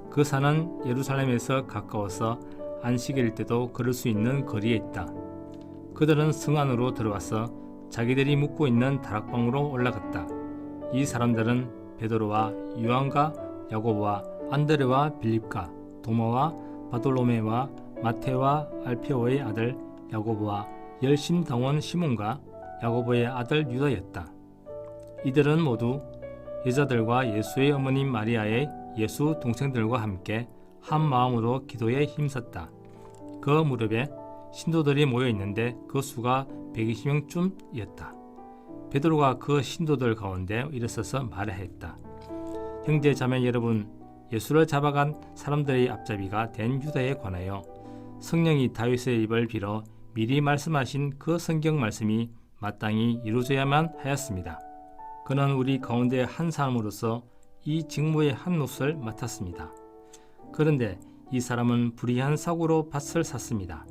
그 산은 예루살렘에서 가까워서 안식일 때도 걸을 수 있는 거리에 있다. 그들은 성 안으로 들어와서 자기들이 묵고 있는 다락방으로 올라갔다. 이 사람들은 베드로와 요한과 야고보와 안드레와 빌립과 도마와 바돌로메와 마테와 알페오의 아들 야고보와 열심당원 시몬과 야고보의 아들 유다였다. 이들은 모두 여자들과 예수의 어머님 마리아의 예수 동생들과 함께 한 마음으로 기도에 힘썼다. 그 무렵에 신도들이 모여 있는데 그 수가 120명쯤이었다. 베드로가 그 신도들 가운데 일어서서 말하였다. 형제 자매 여러분, 예수를 잡아간 사람들의 앞잡이가 된 유다에 관하여 성령이 다윗의 입을 빌어 미리 말씀하신 그 성경 말씀이 마땅히 이루어져야만 하였습니다. 그는 우리 가운데 한 사람으로서 이 직무의 한 몫을 맡았습니다. 그런데 이 사람은 불의한 사고로 밭을 샀습니다.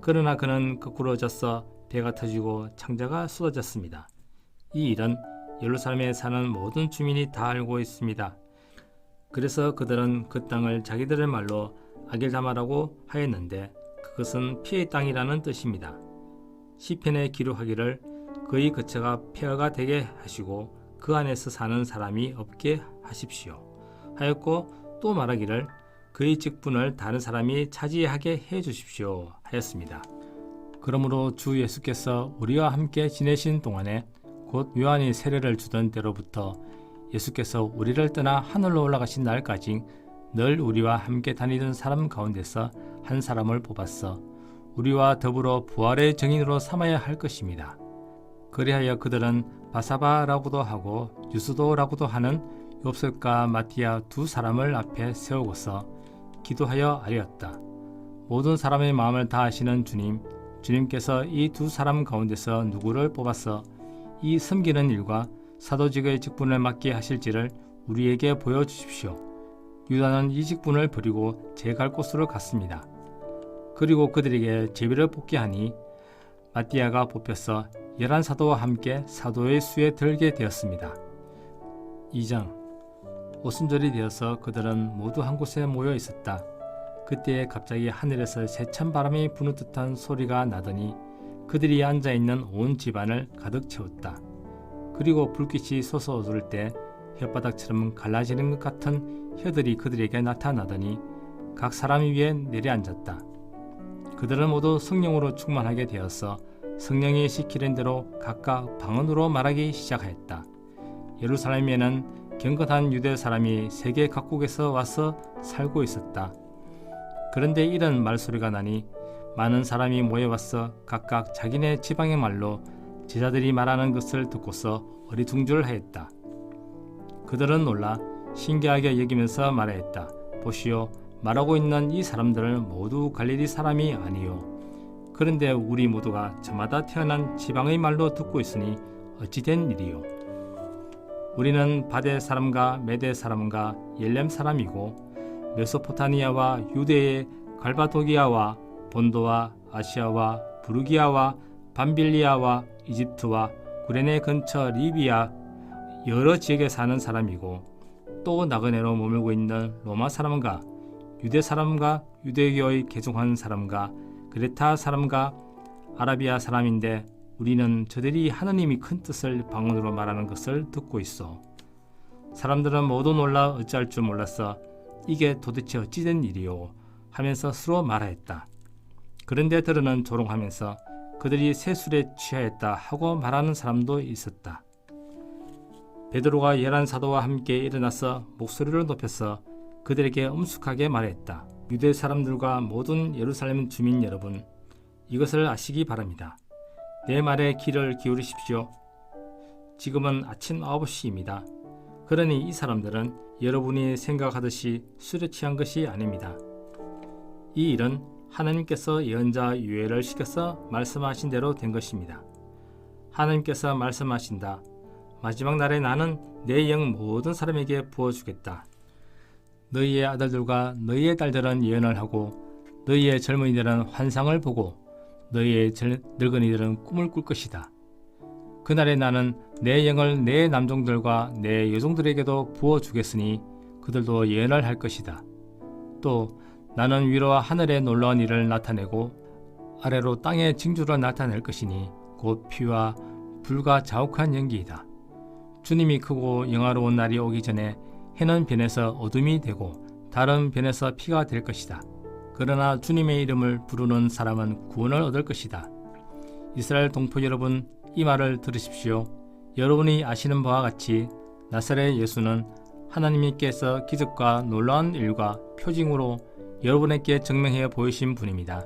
그러나 그는 거꾸로 져서 배가 터지고 창자가 쏟아졌습니다. 이 일은 예루살렘에 사는 모든 주민이 다 알고 있습니다. 그래서 그들은 그 땅을 자기들의 말로 아겔다마라고 하였는데 그것은 피의 땅이라는 뜻입니다. 시편에 기록하기를 그의 거처가 폐허가 되게 하시고 그 안에서 사는 사람이 없게 하십시오 하였고, 또 말하기를 그의 직분을 다른 사람이 차지하게 해 주십시오 하였습니다. 그러므로 주 예수께서 우리와 함께 지내신 동안에 곧 요한이 세례를 주던 때로부터 예수께서 우리를 떠나 하늘로 올라가신 날까지 늘 우리와 함께 다니던 사람 가운데서 한 사람을 뽑았어 우리와 더불어 부활의 증인으로 삼아야 할 것입니다. 그리하여 그들은 바사바라고도 하고 유스도라고도 하는 욥석과 마티아 두 사람을 앞에 세우고서 기도하여 아뢰었다. 모든 사람의 마음을 다 아시는 주님께서 이 두 사람 가운데서 누구를 뽑아서 이 섬기는 일과 사도직의 직분을 맡게 하실지를 우리에게 보여주십시오. 유다는 이 직분을 버리고 제 갈 곳으로 갔습니다. 그리고 그들에게 제비를 뽑게 하니 마띠아가 뽑혀서 11사도와 함께 사도의 수에 들게 되었습니다. 2장. 오순절이 되어서 그들은 모두 한 곳에 모여 있었다. 그때 갑자기 하늘에서 세찬 바람이 부는 듯한 소리가 나더니 그들이 앉아있는 온 집안을 가득 채웠다. 그리고 불빛이 솟아오를 때 혓바닥처럼 갈라지는 것 같은 혀들이 그들에게 나타나더니 각 사람 위에 내려앉았다. 그들은 모두 성령으로 충만하게 되어서 성령이 시키는 대로 각각 방언으로 말하기 시작하였다. 예루살렘에는 경건한 유대 사람이 세계 각국에서 와서 살고 있었다. 그런데 이런 말소리가 나니 많은 사람이 모여와서 각각 자기네 지방의 말로 제자들이 말하는 것을 듣고서 어리둥절하였다. 그들은 놀라 신기하게 여기면서 말하였다. 보시오, 말하고 있는 이 사람들은 모두 갈릴리 사람이 아니요. 그런데 우리 모두가 저마다 태어난 지방의 말로 듣고 있으니 어찌 된 일이요. 우리는 바데 사람과 메데 사람과 옐렘 사람이고 메소포타미아와 유대의 갈바도기아와 본도와 아시아와 부르기아와 밤빌리아와 이집트와 구레네 근처 리비아 여러 지역에 사는 사람이고 또 나그네로 머물고 있는 로마 사람과 유대 사람과 유대교의 개종한 사람과 그레타 사람과 아라비아 사람인데 우리는 저들이 하느님이 큰 뜻을 방언으로 말하는 것을 듣고 있어. 사람들은 모두 놀라 어찌할 줄 몰랐어. 이게 도대체 어찌된 일이요 하면서 서로 말하였다. 그런데 들으는 조롱하면서 그들이 세술에 취하였다 하고 말하는 사람도 있었다. 베드로가 11사도와 함께 일어나서 목소리를 높여서 그들에게 엄숙하게 말했다. 유대 사람들과 모든 예루살렘 주민 여러분, 이것을 아시기 바랍니다. 내 말에 귀를 기울이십시오. 지금은 아침 9시입니다. 그러니 이 사람들은 여러분이 생각하듯이 술에 취한 것이 아닙니다. 이 일은 하나님께서 예언자 유엘을 시켜서 말씀하신 대로 된 것입니다. 하나님께서 말씀하신다. 마지막 날에 나는 내 영 모든 사람에게 부어주겠다. 너희의 아들들과 너희의 딸들은 예언을 하고 너희의 젊은이들은 환상을 보고 너희의 늙은이들은 꿈을 꿀 것이다. 그날에 나는 내 영을 내 남종들과 내 여종들에게도 부어주겠으니 그들도 예언을 할 것이다. 또 나는 위로와 하늘에 놀라운 일을 나타내고 아래로 땅의 징조를 나타낼 것이니 곧 피와 불과 자욱한 연기이다. 주님이 크고 영화로운 날이 오기 전에 해는 변해서 어둠이 되고 달은 변해서 피가 될 것이다. 그러나 주님의 이름을 부르는 사람은 구원을 얻을 것이다. 이스라엘 동포 여러분, 이 말을 들으십시오. 여러분이 아시는 바와 같이 나사렛 예수는 하나님께서 기적과 놀라운 일과 표징으로 여러분에게 증명해 보이신 분입니다.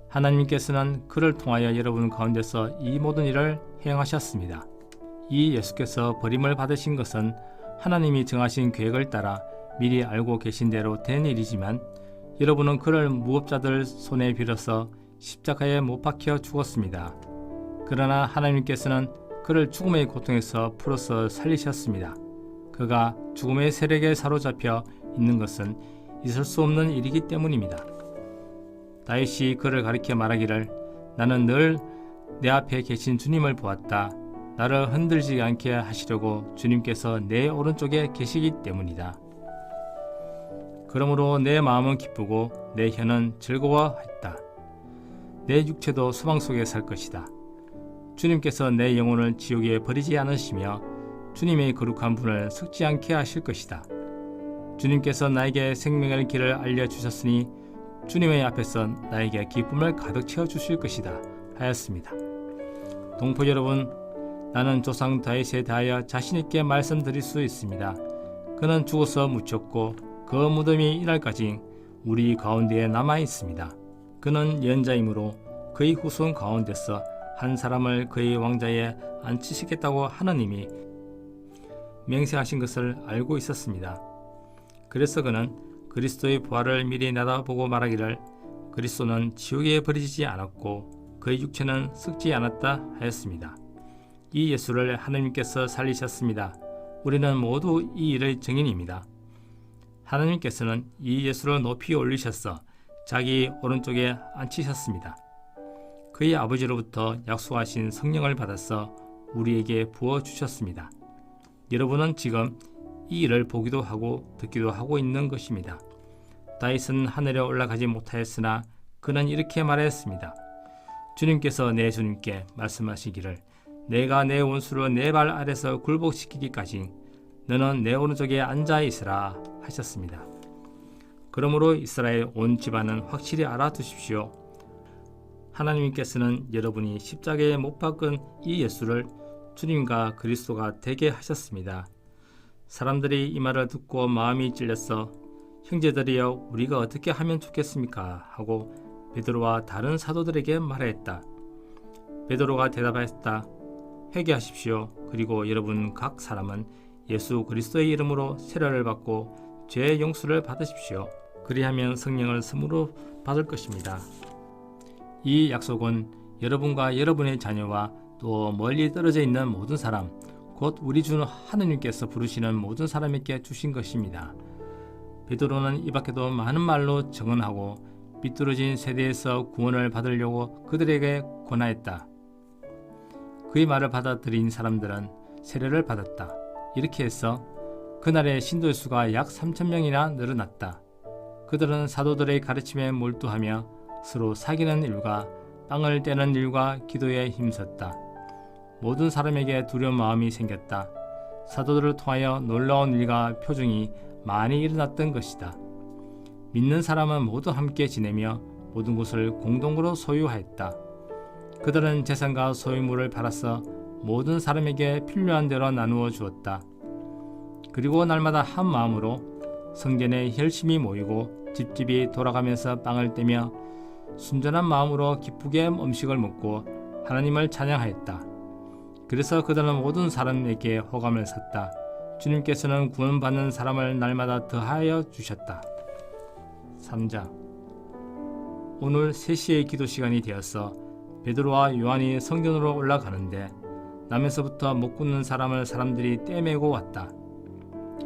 하나님께서는 그를 통하여 여러분 가운데서 이 모든 일을 행하셨습니다. 이 예수께서 버림을 받으신 것은 하나님이 정하신 계획을 따라 미리 알고 계신 대로 된 일이지만 여러분은 그를 무법자들 손에 빌어서 십자가에 못 박혀 죽었습니다. 그러나 하나님께서는 그를 죽음의 고통에서 풀어서 살리셨습니다. 그가 죽음의 세력에 사로잡혀 있는 것은 있을 수 없는 일이기 때문입니다. 다윗이 그를 가리켜 말하기를 나는 늘 내 앞에 계신 주님을 보았다. 나를 흔들지 않게 하시려고 주님께서 내 오른쪽에 계시기 때문이다. 그러므로 내 마음은 기쁘고 내 혀는 즐거워했다. 내 육체도 소망 속에 살 것이다. 주님께서 내 영혼을 지옥에 버리지 않으시며 주님의 거룩한 분을 섞지 않게 하실 것이다. 주님께서 나에게 생명의 길을 알려주셨으니 주님의 앞에서 나에게 기쁨을 가득 채워주실 것이다 하였습니다. 동포 여러분, 나는 조상 다윗에 대하여 자신있게 말씀드릴 수 있습니다. 그는 죽어서 묻혔고 그 무덤이 이날까지 우리 가운데에 남아 있습니다. 그는 예언자이므로 그의 후손 가운데서 한 사람을 그의 왕자에 앉히시겠다고 하느님이 맹세하신 것을 알고 있었습니다. 그래서 그는 그리스도의 부활을 미리 내다보고 말하기를 그리스도는 지옥에 버리지 않았고 그의 육체는 썩지 않았다 하였습니다. 이 예수를 하나님께서 살리셨습니다. 우리는 모두 이 일의 증인입니다. 하나님께서는 이 예수를 높이 올리셔서 자기 오른쪽에 앉히셨습니다. 그의 아버지로부터 약속하신 성령을 받아서 우리에게 부어주셨습니다. 여러분은 지금 이 일을 보기도 하고 듣기도 하고 있는 것입니다. 다윗은 하늘에 올라가지 못하였으나 그는 이렇게 말하였습니다. 주님께서 내 주님께 말씀하시기를 내가 내 원수를 내 발 아래서 굴복시키기까지 너는 내 오른쪽에 앉아 있으라 하셨습니다. 그러므로 이스라엘 온 집안은 확실히 알아두십시오. 하나님께서는 여러분이 십자가에 못 박은 이 예수를 주님과 그리스도가 되게 하셨습니다. 사람들이 이 말을 듣고 마음이 찔렸어 형제들이여 우리가 어떻게 하면 좋겠습니까? 하고 베드로와 다른 사도들에게 말하였다. 베드로가 대답하였다. 회개하십시오. 그리고 여러분 각 사람은 예수 그리스도의 이름으로 세례를 받고 죄의 용서를 받으십시오. 그리하면 성령을 선물로 받을 것입니다. 이 약속은 여러분과 여러분의 자녀와 또 멀리 떨어져 있는 모든 사람, 곧 우리 주 하느님께서 부르시는 모든 사람에게 주신 것입니다. 베드로는 이 밖에도 많은 말로 증언하고 삐뚤어진 세대에서 구원을 받으려고 그들에게 권하였다. 그의 말을 받아들인 사람들은 세례를 받았다. 이렇게 해서 그날의 신도의 수가 약 3,000명이나 늘어났다. 그들은 사도들의 가르침에 몰두하며 서로 사귀는 일과 빵을 떼는 일과 기도에 힘썼다. 모든 사람에게 두려운 마음이 생겼다. 사도들을 통하여 놀라운 일과 표징이 많이 일어났던 것이다. 믿는 사람은 모두 함께 지내며 모든 것을 공동으로 소유하였다. 그들은 재산과 소유물을 팔아서 모든 사람에게 필요한 대로 나누어 주었다. 그리고 날마다 한 마음으로 성전에 열심히 모이고 집집이 돌아가면서 빵을 떼며 순전한 마음으로 기쁘게 음식을 먹고 하나님을 찬양하였다. 그래서 그들은 모든 사람에게 호감을 샀다. 주님께서는 구원받는 사람을 날마다 더하여 주셨다. 3장 오늘 3시의 기도 시간이 되었어 베드로와 요한이 성전으로 올라가는데 남에서부터 못 굳는 사람을 사람들이 떼매고 왔다.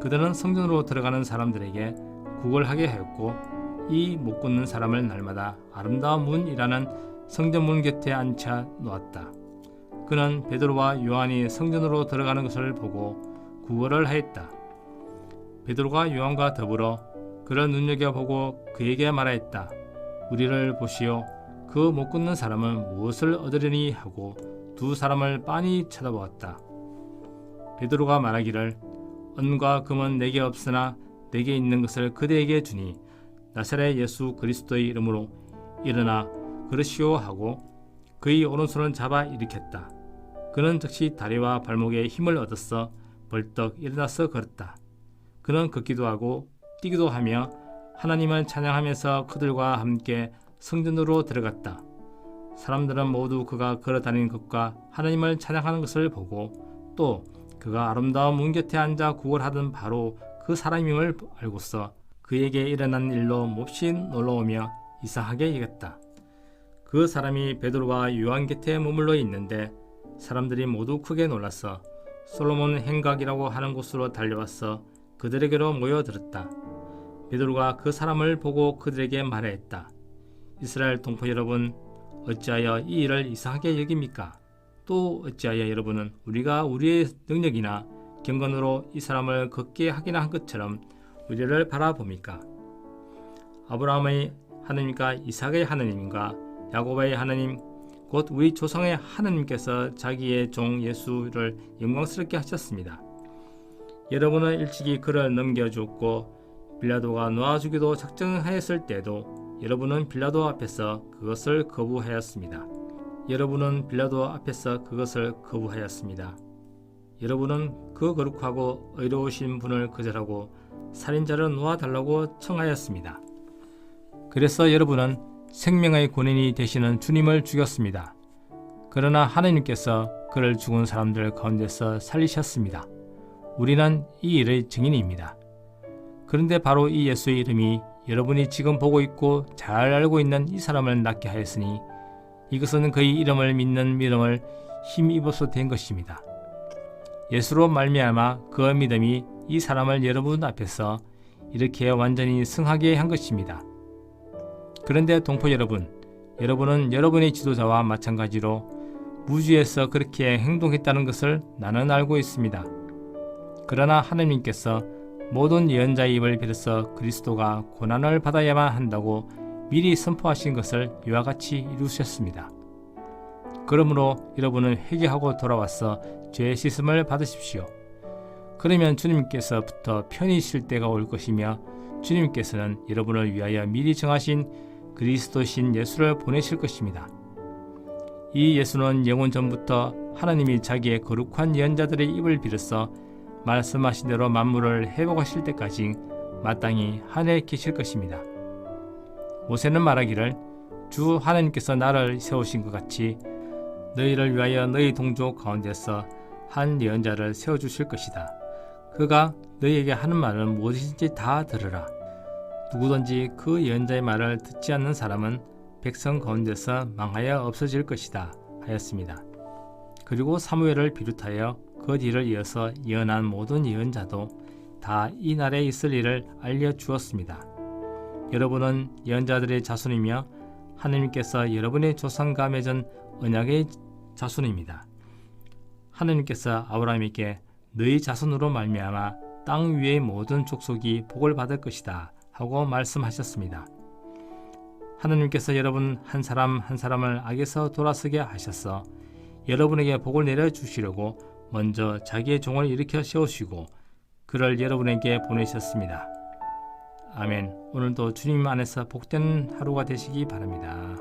그들은 성전으로 들어가는 사람들에게 구걸하게 하였고 이 못 굳는 사람을 날마다 아름다운 문이라는 성전문 곁에 앉혀 놓았다. 그는 베드로와 요한이 성전으로 들어가는 것을 보고 구걸을 하였다. 베드로가 요한과 더불어 그를 눈여겨보고 그에게 말하였다. 우리를 보시오. 그 못 굳는 사람은 무엇을 얻으려니 하고 두 사람을 빤히 쳐다보았다. 베드로가 말하기를 은과 금은 내게 없으나 내게 있는 것을 그대에게 주니 나사렛 예수 그리스도의 이름으로 일어나 걸으시오 하고 그의 오른손을 잡아 일으켰다. 그는 즉시 다리와 발목에 힘을 얻었어 벌떡 일어나서 걸었다. 그는 걷기도 하고 뛰기도 하며 하나님을 찬양하면서 그들과 함께 성전으로 들어갔다. 사람들은 모두 그가 걸어다니는 것과 하나님을 찬양하는 것을 보고 또 그가 아름다운 문 곁에 앉아 구걸하던 바로 그 사람임을 알고서 그에게 일어난 일로 몹시 놀라우며 이상하게 여겼다. 그 사람이 베드로와 요한 곁에 머물러 있는데 사람들이 모두 크게 놀라서 솔로몬 행각이라고 하는 곳으로 달려와서 그들에게로 모여들었다. 베드로가 그 사람을 보고 그들에게 말하였다. 이스라엘 동포 여러분, 어찌하여 이 일을 이상하게 여깁니까? 또 어찌하여 여러분은 우리가 우리의 능력이나 경건으로 이 사람을 걷게 하기나 한 것처럼 우리를 바라봅니까? 아브라함의 하나님과 이삭의 하나님과 야곱의 하나님 곧 우리 조상의 하나님께서 자기의 종 예수를 영광스럽게 하셨습니다. 여러분은 일찍이 그를 넘겨주었고 빌라도가 놓아주기도 작정하였을 때도 여러분은 빌라도 앞에서 그것을 거부하였습니다. 여러분은 빌라도 앞에서 그것을 거부하였습니다. 여러분은 그 거룩하고 의로우신 분을 거절하고 살인자를 놓아달라고 청하였습니다. 그래서 여러분은 생명의 권인이 되시는 주님을 죽였습니다. 그러나 하나님께서 그를 죽은 사람들 가운데서 살리셨습니다. 우리는 이 일의 증인입니다. 그런데 바로 이 예수의 이름이 여러분이 지금 보고 있고 잘 알고 있는 이 사람을 낫게 하였으니 이것은 그의 이름을 믿는 믿음을 힘입어서 된 것입니다. 예수로 말미암아 그 믿음이 이 사람을 여러분 앞에서 이렇게 완전히 승하게 한 것입니다. 그런데 동포 여러분, 여러분은 여러분의 지도자와 마찬가지로 무주에서 그렇게 행동했다는 것을 나는 알고 있습니다. 그러나 하나님께서 모든 예언자의 입을 빌어서 그리스도가 고난을 받아야만 한다고 미리 선포하신 것을 이와 같이 이루셨습니다. 그러므로 여러분은 회개하고 돌아와서 죄 씻음을 받으십시오. 그러면 주님께서부터 편히 쉴 때가 올 것이며 주님께서는 여러분을 위하여 미리 정하신 그리스도신 예수를 보내실 것입니다. 이 예수는 영원 전부터 하나님이 자기의 거룩한 예언자들의 입을 빌어서 말씀하신 대로 만물을 회복하실 때까지 마땅히 하늘에 계실 것입니다. 모세는 말하기를 주 하나님께서 나를 세우신 것 같이 너희를 위하여 너희 동족 가운데서 한 예언자를 세워주실 것이다. 그가 너희에게 하는 말은 무엇이든지 다 들으라. 누구든지 그 예언자의 말을 듣지 않는 사람은 백성 가운데서 망하여 없어질 것이다 하였습니다. 그리고 사무엘을 비롯하여 그 뒤를 이어서 예언한 모든 예언자도 다 이 날에 있을 일을 알려주었습니다. 여러분은 예언자들의 자손이며 하나님께서 여러분의 조상과 맺은 언약의 자손입니다. 하나님께서 아브라함에게 너희 자손으로 말미암아 땅 위의 모든 족속이 복을 받을 것이다 하고 말씀하셨습니다. 하나님께서 여러분 한 사람 한 사람을 악에서 돌아서게 하셔서 여러분에게 복을 내려주시려고 먼저 자기의 종을 일으켜 세우시고 그를 여러분에게 보내셨습니다. 아멘. 오늘도 주님 안에서 복된 하루가 되시기 바랍니다.